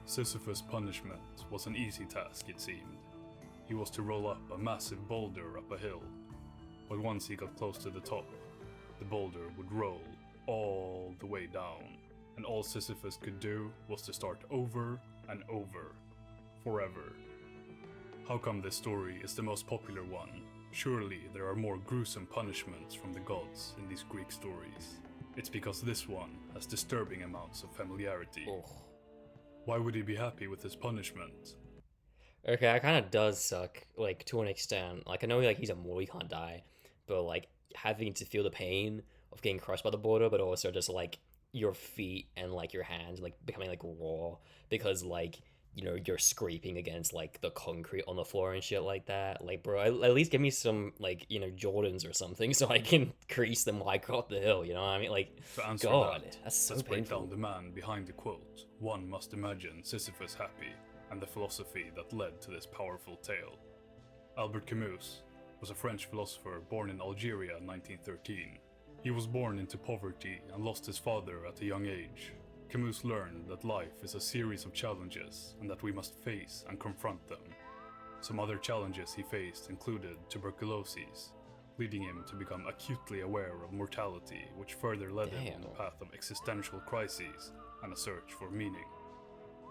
Sisyphus' punishment was an easy task, it seemed. He was to roll up a massive boulder up a hill, but once he got close to the top, the boulder would roll all the way down, and all Sisyphus could do was to start over and over, forever. How come this story is the most popular one? Surely there are more gruesome punishments from the gods in these Greek stories. It's because this one has disturbing amounts of familiarity. Why would he be happy with his punishment? Okay, that kind of does suck, like, to an extent. Like, I know, like, he's immortal, he can't die, but, like, having to feel the pain of getting crushed by the border, but also just, like, your feet and, like, your hands, like, becoming, like, raw, because, like, you're scraping against, like, the concrete on the floor and shit like that. Like, bro, at least give me some, like, Jordans or something so I can crease them while I go up the hill, you know what I mean? Like, God, that's so painful. Let's break down the man behind the quote. One must imagine Sisyphus happy, and the philosophy that led to this powerful tale. Albert Camus was a French philosopher born in Algeria in 1913. He was born into poverty and lost his father at a young age. Camus learned that life is a series of challenges and that we must face and confront them. Some other challenges he faced included tuberculosis, leading him to become acutely aware of mortality, which further led him on the path of existential crises and a search for meaning.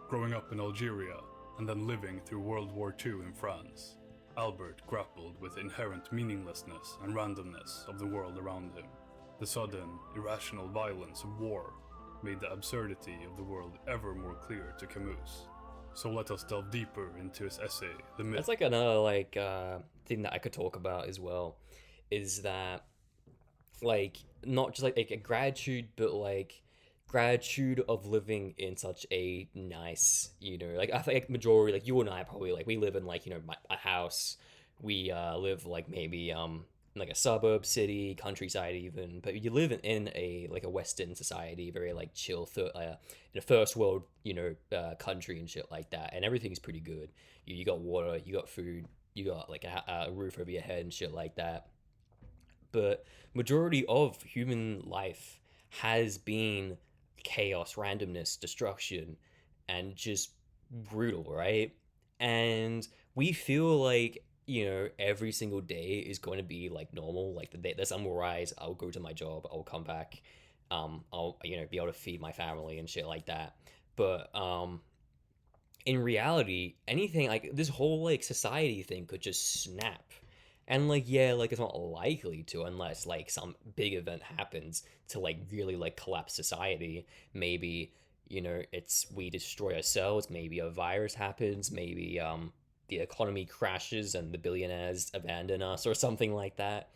Growing up in Algeria and then living through World War II in France, Albert grappled with the inherent meaninglessness and randomness of the world around him. The sudden, irrational violence of war made the absurdity of the world ever more clear to Camus. So let us delve deeper into his essay, The Myth. That's like another thing that I could talk about as well, is that like not just like a gratitude, but like gratitude of living in such a nice, like I think like majority, like you and I probably like we live in like a house. We live like maybe like a suburb, city, countryside even, but you live in a like a Western society, very like chill, in a first world country and shit like that, and everything's pretty good. You got water, you got food, you got like a roof over your head and shit like that. But majority of human life has been chaos, randomness, destruction, and just brutal, right? And we feel like every single day is going to be like normal. Like the sun will rise, I'll go to my job, I'll come back, I'll be able to feed my family and shit like that. But in reality, anything like this whole like society thing could just snap. And like yeah, like it's not likely to unless like some big event happens to like really like collapse society. Maybe it's we destroy ourselves, maybe a virus happens, maybe the economy crashes and the billionaires abandon us or something like that.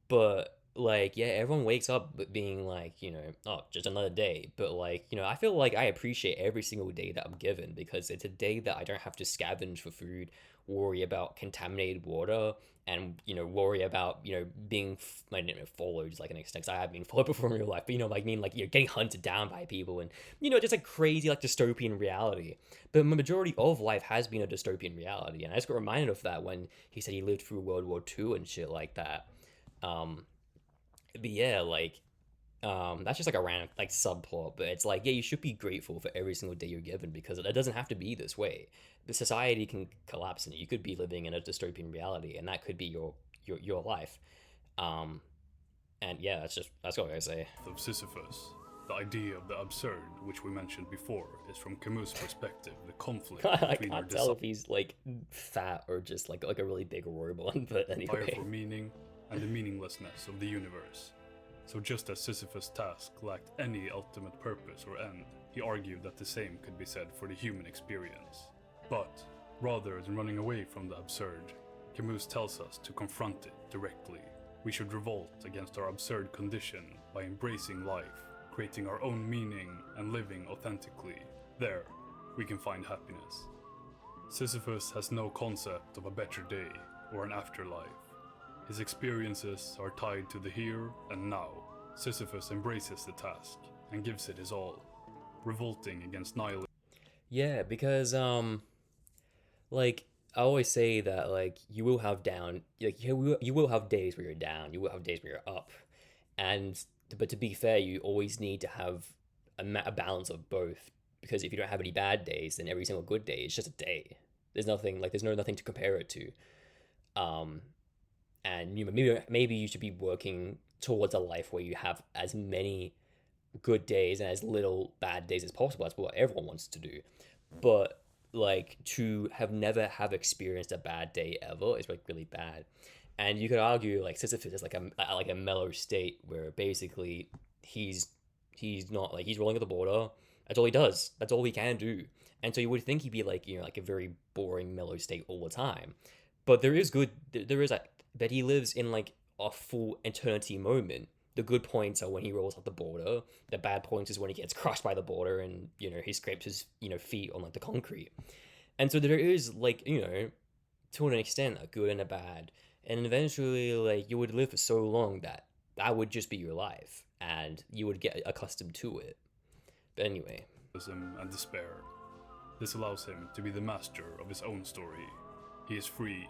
But like yeah, everyone wakes up being like oh, just another day. But like I feel like I appreciate every single day that I'm given because it's a day that I don't have to scavenge for food, worry about contaminated water, and worry about being I don't know, followed is like an extent 'cause I have been followed before in real life, but like I mean like you're getting hunted down by people and just like crazy like dystopian reality. But the majority of life has been a dystopian reality, and I just got reminded of that when he said he lived through World War II and shit like that. But yeah, like that's just like a random like subplot, but it's like yeah, you should be grateful for every single day you're given because it doesn't have to be this way. The society can collapse and you could be living in a dystopian reality, and that could be your life. Um, and yeah, that's what I say. Of Sisyphus. The idea of the absurd, which we mentioned before, is from Camus' perspective the conflict I between our can't tell if he's like fat or just like a really big robot, but desire anyway. for meaning and the meaninglessness of the universe. So just as Sisyphus' task lacked any ultimate purpose or end, he argued that the same could be said for the human experience. But, rather than running away from the absurd, Camus tells us to confront it directly. We should revolt against our absurd condition by embracing life, creating our own meaning and living authentically. There, we can find happiness. Sisyphus has no concept of a better day or an afterlife. His experiences are tied to the here and now. Sisyphus embraces the task and gives it his all, revolting against nihilism. Yeah, because like I always say that like you will have you will have days where you're down, you will have days where you're up, and but to be fair, you always need to have a balance of both because if you don't have any bad days, then every single good day is just a day. There's nothing to compare it to. Um, and maybe you should be working towards a life where you have as many good days and as little bad days as possible. That's what everyone wants to do. But like to have never have experienced a bad day ever is like really bad. And you could argue like Sisyphus is like a mellow state where basically he's not like he's rolling at the border. That's all he does. That's all he can do. And so you would think he'd be like like a very boring mellow state all the time. But there is like but he lives in like a full eternity moment. The good points are when he rolls up the border. The bad points is when he gets crushed by the border and he scrapes his feet on like the concrete. And so there is like to an extent a good and a bad. And eventually like you would live for so long that would just be your life and you would get accustomed to it. But anyway, And despair. This allows him to be the master of his own story. He is free,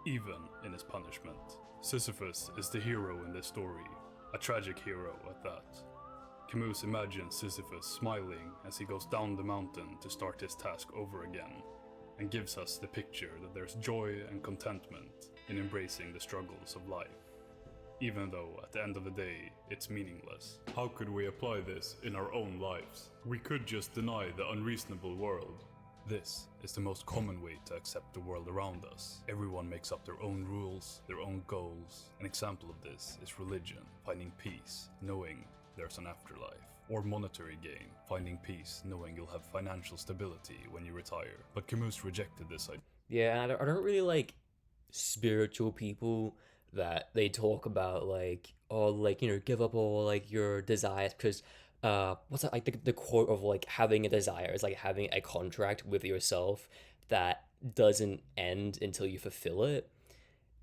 even in his punishment. Sisyphus is the hero in this story, a tragic hero at that. Camus imagines Sisyphus smiling as he goes down the mountain to start his task over again, and gives us the picture that there's joy and contentment in embracing the struggles of life. even though at the end of the day, it's meaningless. How could we apply this in our own lives? We could just deny the unreasonable world. This is the most common way to accept the world around us. Everyone makes up their own rules, their own goals. An example of this is religion, finding peace, knowing there's an afterlife. Or monetary gain, finding peace, knowing you'll have financial stability when you retire. But Camus rejected this idea. Yeah, I don't really like spiritual people that they talk about like, oh, like, give up all like your desires because what's that, like the quote of like having a desire is like having a contract with yourself that doesn't end until you fulfill it.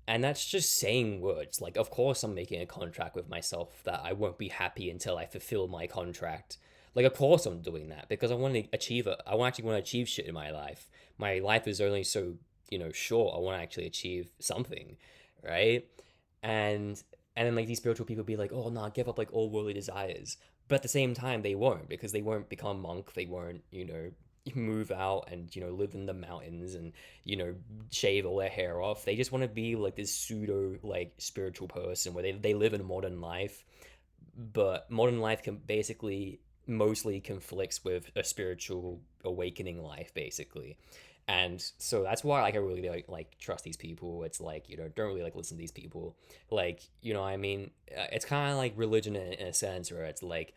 And that's just saying words. Like, of course, I'm making a contract with myself that I won't be happy until I fulfill my contract. Like, of course, I'm doing that because I want to achieve it. I actually want to achieve shit in my life. My life is only so, short. I want to actually achieve something, right? And then like these spiritual people be like, oh no, give up like all worldly desires. But at the same time, they won't because they won't become monk. They won't, move out and live in the mountains and shave all their hair off. They just want to be like this pseudo like spiritual person where they live in modern life, but modern life can basically mostly conflicts with a spiritual awakening life basically. And so that's why like I really like trust these people. It's like don't really like listen to these people, like what I mean. It's kind of like religion in a sense where it's like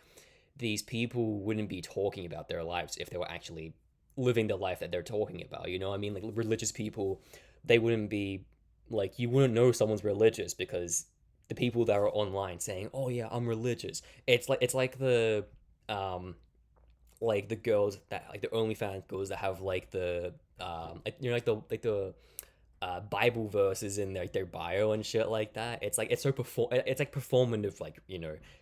these people wouldn't be talking about their lives if they were actually living the life that they're talking about. I mean, like religious people, they wouldn't be like, you wouldn't know someone's religious because the people that are online saying, "Oh yeah, I'm religious." It's like the girls that like the OnlyFans girls that have like the like the Bible verses in their bio and shit like that. It's like it's like performative like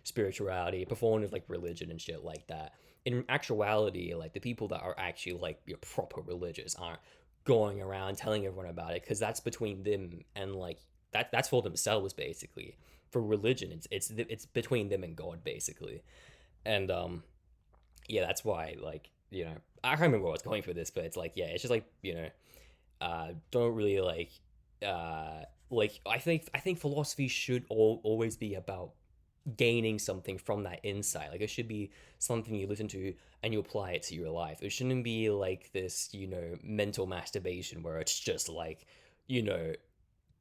spirituality, performative like religion and shit like that. In actuality, like the people that are actually like proper religious aren't going around telling everyone about it because that's between them and like that's for themselves basically. For religion, it's between them and God basically, and yeah, that's why like I can't remember what I was going for this, but it's like yeah, it's just like don't really like I think philosophy should always be about gaining something from that insight. Like it should be something you listen to and you apply it to your life. It shouldn't be like this mental masturbation where it's just like you know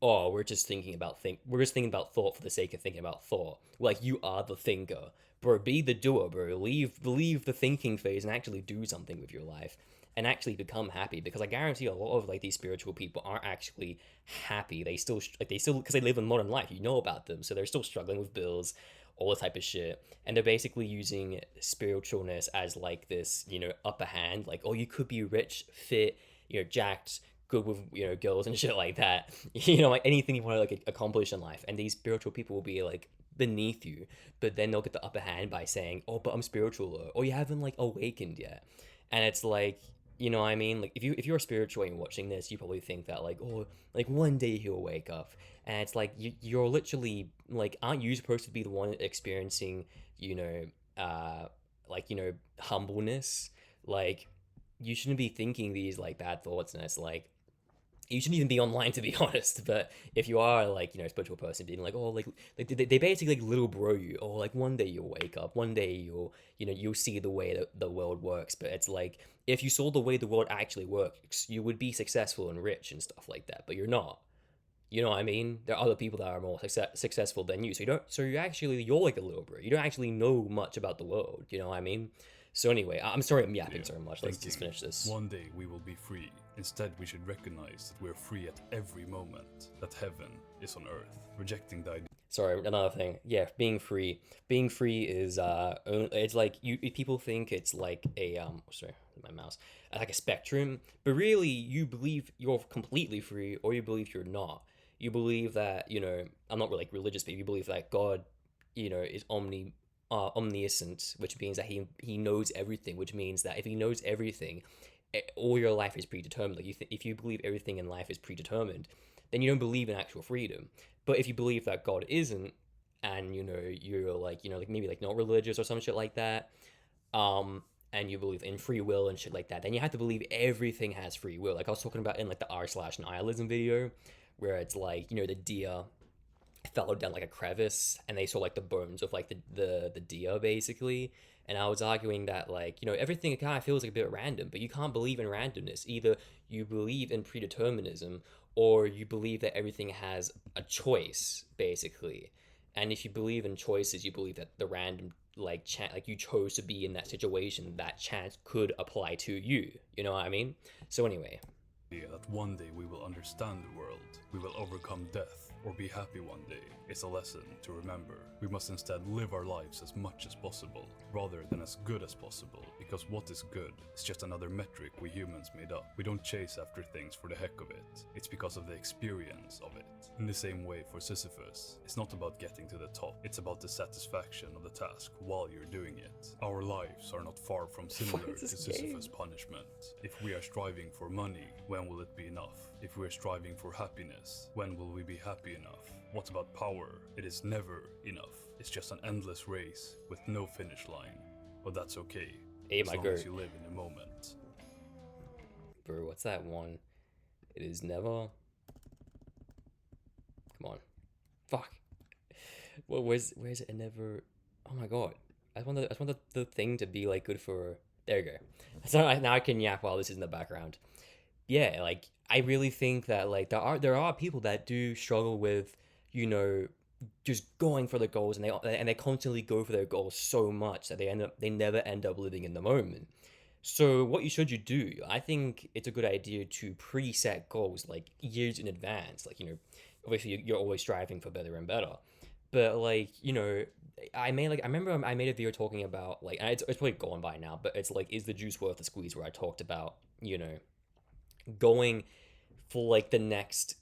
oh, we're just thinking about thought for the sake of thinking about thought. Like you are the thinker. Bro, be the doer, bro. Leave the thinking phase and actually do something with your life and actually become happy, because I guarantee a lot of like these spiritual people aren't actually happy. They still because they live in modern life, about them. So they're still struggling with bills, all the type of shit. And they're basically using spiritualness as like this, upper hand, like, oh, you could be rich, fit, jacked, good with girls and shit like that. Like anything you want to like accomplish in life, and these spiritual people will be like beneath you, but then they'll get the upper hand by saying, oh, but I'm spiritual, or you haven't like awakened yet. And it's like, what I mean? Like if you're spiritual and watching this, you probably think that like, oh, like one day he'll wake up. And it's like you're literally like, aren't you supposed to be the one experiencing like humbleness? Like you shouldn't be thinking these like bad thoughts, and it's like you shouldn't even be online, to be honest. But if you are like a spiritual person being like, oh, like they basically like little bro you, or like one day you'll wake up, one day you'll see the way that the world works. But it's like if you saw the way the world actually works, you would be successful and rich and stuff like that, but you're not. You know what I mean? There are other people that are more successful than you, so you're like a little bro. You don't actually know much about the world. You know what I mean? So anyway, I'm sorry I'm yapping so much. Let's just finish this. One day we will be free. Instead, we should recognize that we're free at every moment, that heaven is on earth, rejecting the idea. Sorry, another thing. Yeah, being free. Being free is it's like people think it's like a sorry, my mouse. Like a spectrum, but really you believe you're completely free, or you believe you're not. You believe that, I'm not really like religious, but you believe that God, is omniscient, which means that he knows everything, which means that if he knows everything, all your life is predetermined. Like if you believe everything in life is predetermined, then you don't believe in actual freedom. But if you believe that God isn't, and you're like like maybe like not religious or some shit like that, and you believe in free will and shit like that, then you have to believe everything has free will. Like I was talking about in like the r/nihilism video, where it's like the deer fell down like a crevice and they saw like the bones of like the deer basically. And I was arguing that like, everything kind of feels like a bit random, but you can't believe in randomness. Either you believe in predeterminism or you believe that everything has a choice basically. And if you believe in choices, you believe that the random like chance, like you chose to be in that situation, that chance could apply to you. You know what I mean? So anyway, That one day we will understand the world, we will overcome death, or be happy one day. It's a lesson to remember. We must instead live our lives as much as possible, rather than as good as possible, because what is good is just another metric we humans made up. We don't chase after things for the heck of it, it's because of the experience of it. In the same way for Sisyphus, it's not about getting to the top, it's about the satisfaction of the task while you're doing it. Our lives are not far from similar to Sisyphus' punishment. If we are striving for money, when will it be enough? If we're striving for happiness, when will we be happy enough? What about power? It is never enough. It's just an endless race with no finish line. But that's okay, as long as you live in the moment. Bro, what's that one? It is never... Come on. Fuck. Well, where's it? It never... Oh my god. I just want the thing to be like good for... There you go. So now I can yap while this is in the background. Yeah, like I really think that like there are people that do struggle with, just going for the goals, and they constantly go for their goals so much that they never end up living in the moment. So what you do? I think it's a good idea to preset goals like years in advance. Like, obviously you're always striving for better and better, but like, I remember I made a video talking about like, and it's probably gone by now, but it's like, is the juice worth the squeeze? Where I talked about, going for like the next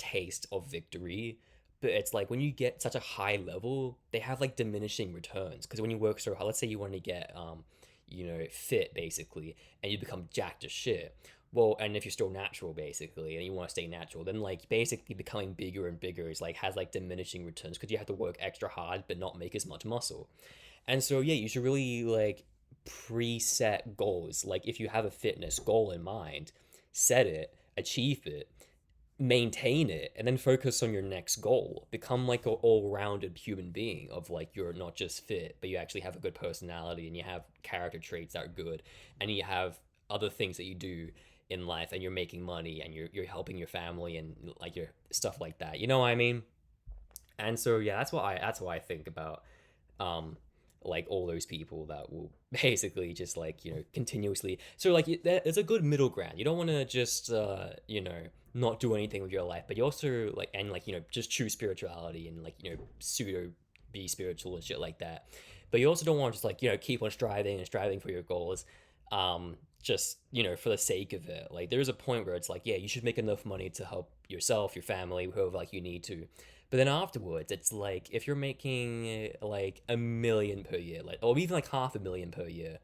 taste of victory. But it's like when you get such a high level, they have like diminishing returns, because when you work so hard, let's say you want to get fit basically, and you become jacked as shit. Well, and if you're still natural basically and you want to stay natural, then like basically becoming bigger and bigger is like has like diminishing returns, because you have to work extra hard but not make as much muscle. And so yeah, you should really like preset goals. Like if you have a fitness goal in mind, set it, achieve it, maintain it, and then focus on your next goal. Become like an all-rounded human being of like, you're not just fit, but you actually have a good personality and you have character traits that are good, and you have other things that you do in life, and you're making money, and you're helping your family and like your stuff like that. You know what I mean? And so yeah, that's what I think about like all those people that will basically just like continuously. So like there's a good middle ground. You don't want to just not do anything with your life, but you also like, and like just choose spirituality and like pseudo be spiritual and shit like that. But you also don't want to just like keep on striving and striving for your goals, just for the sake of it. Like there's a point where it's like, yeah, you should make enough money to help yourself, your family, whoever like you need to. But then afterwards, it's like if you're making like 1 million per year, like, or even like 500,000 per year,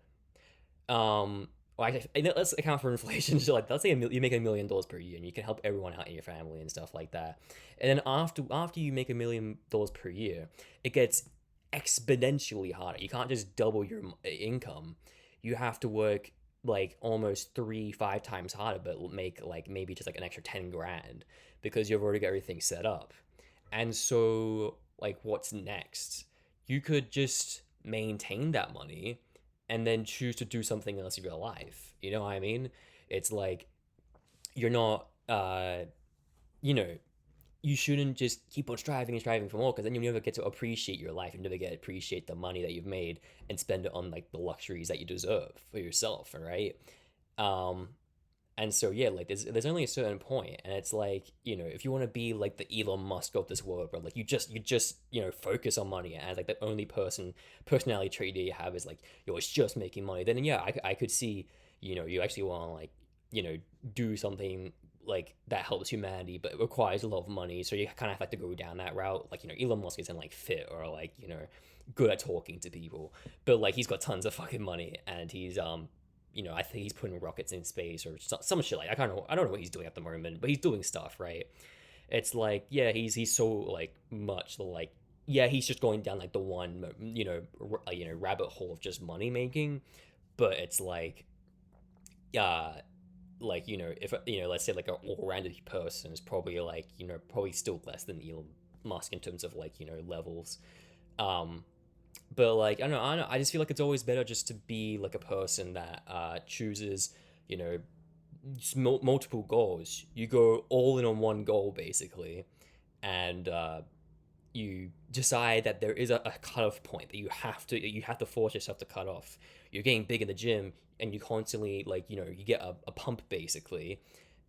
well, actually, let's account for inflation. So like, let's say you make $1 million per year, and you can help everyone out in your family and stuff like that. And then after you make $1 million per year, it gets exponentially harder. You can't just double your income. You have to work like almost 3-5 times harder, but make like maybe just like an extra 10 grand, because you've already got everything set up. And so, like, what's next? You could just maintain that money and then choose to do something else in your life. You know what I mean? It's like, you're not, you shouldn't just keep on striving and striving for more, because then you never get to appreciate your life. You never get to appreciate the money that you've made and spend it on, like, the luxuries that you deserve for yourself, right? Um, and so yeah, like there's only a certain point, and it's like if you want to be like the Elon Musk of this world, bro, like you just focus on money as like the only personality trait that you have is like it's just making money. Then yeah, I could see you actually want to like do something like that helps humanity, but it requires a lot of money. So you kind of have to go down that route. Like Elon Musk isn't like fit or like good at talking to people, but like he's got tons of fucking money, and he's I think he's putting rockets in space or some shit like I don't know what he's doing at the moment, but he's doing stuff, right? It's like yeah, he's so like much like yeah, he's just going down like the one rabbit hole of just money making, but it's like if let's say like an all-rounded person is probably like probably still less than Musk in terms of like, levels. But like I don't know, I just feel like it's always better just to be like a person that chooses, you know, multiple goals. You go all in on one goal basically, and you decide that there is a cutoff point that you have to force yourself to cut off. You're getting big in the gym, and you constantly like you get a pump basically,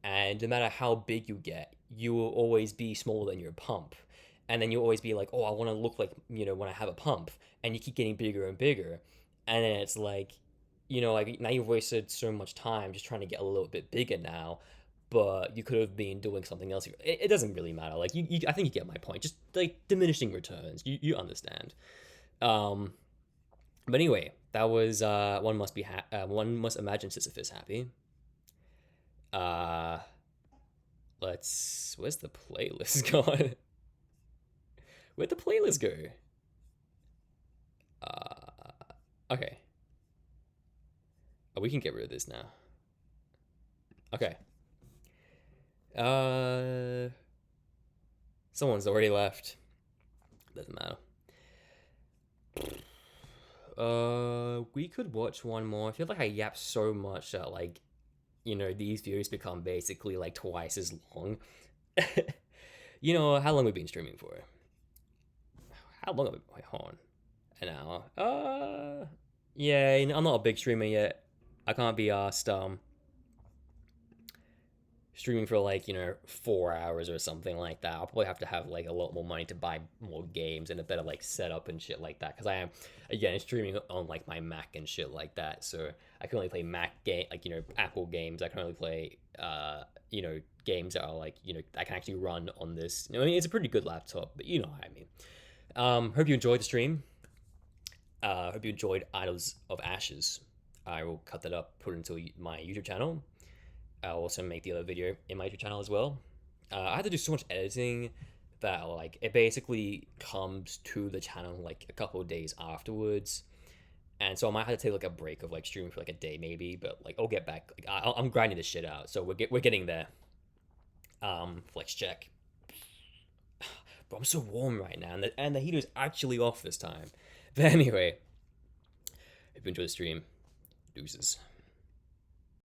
and no matter how big you get, you will always be smaller than your pump, and then you'll always be like, oh, I want to look like when I have a pump, and you keep getting bigger and bigger, and then it's like, like now you've wasted so much time just trying to get a little bit bigger now, but you could have been doing something else. It doesn't really matter. Like I think you get my point. Just like diminishing returns. You understand. Um, but anyway, that was one must imagine Sisyphus happy. Uh, where's the playlist gone? Where'd the playlist go? Okay. Oh, we can get rid of this now. Okay. Someone's already left. Doesn't matter. We could watch one more. I feel like I yap so much that like, these videos become basically like twice as long. How long have we been streaming for? How long have we? Wait, hold on. An hour. Yeah, I'm not a big streamer yet. I can't be asked streaming for like 4 hours or something like that. I'll probably have to have like a lot more money to buy more games and a better like setup and shit like that, because I am again streaming on like my Mac and shit like that, so I can only play Mac game, like Apple games. I can only play games that are like I can actually run on this. I mean, it's a pretty good laptop, but you know what I mean. Hope you enjoyed the stream. Hope you enjoyed Idols of Ashes. I will cut that up, put it into my YouTube channel. I'll also make the other video in my YouTube channel as well. I had to do so much editing that like it basically comes to the channel like a couple of days afterwards, and so I might have to take like a break of like streaming for like a day maybe. But like I'll get back. Like I'm grinding this shit out, so we're getting there. Flex check. But I'm so warm right now, and the heater's actually off this time. But anyway, hope you enjoy the stream. Deuces.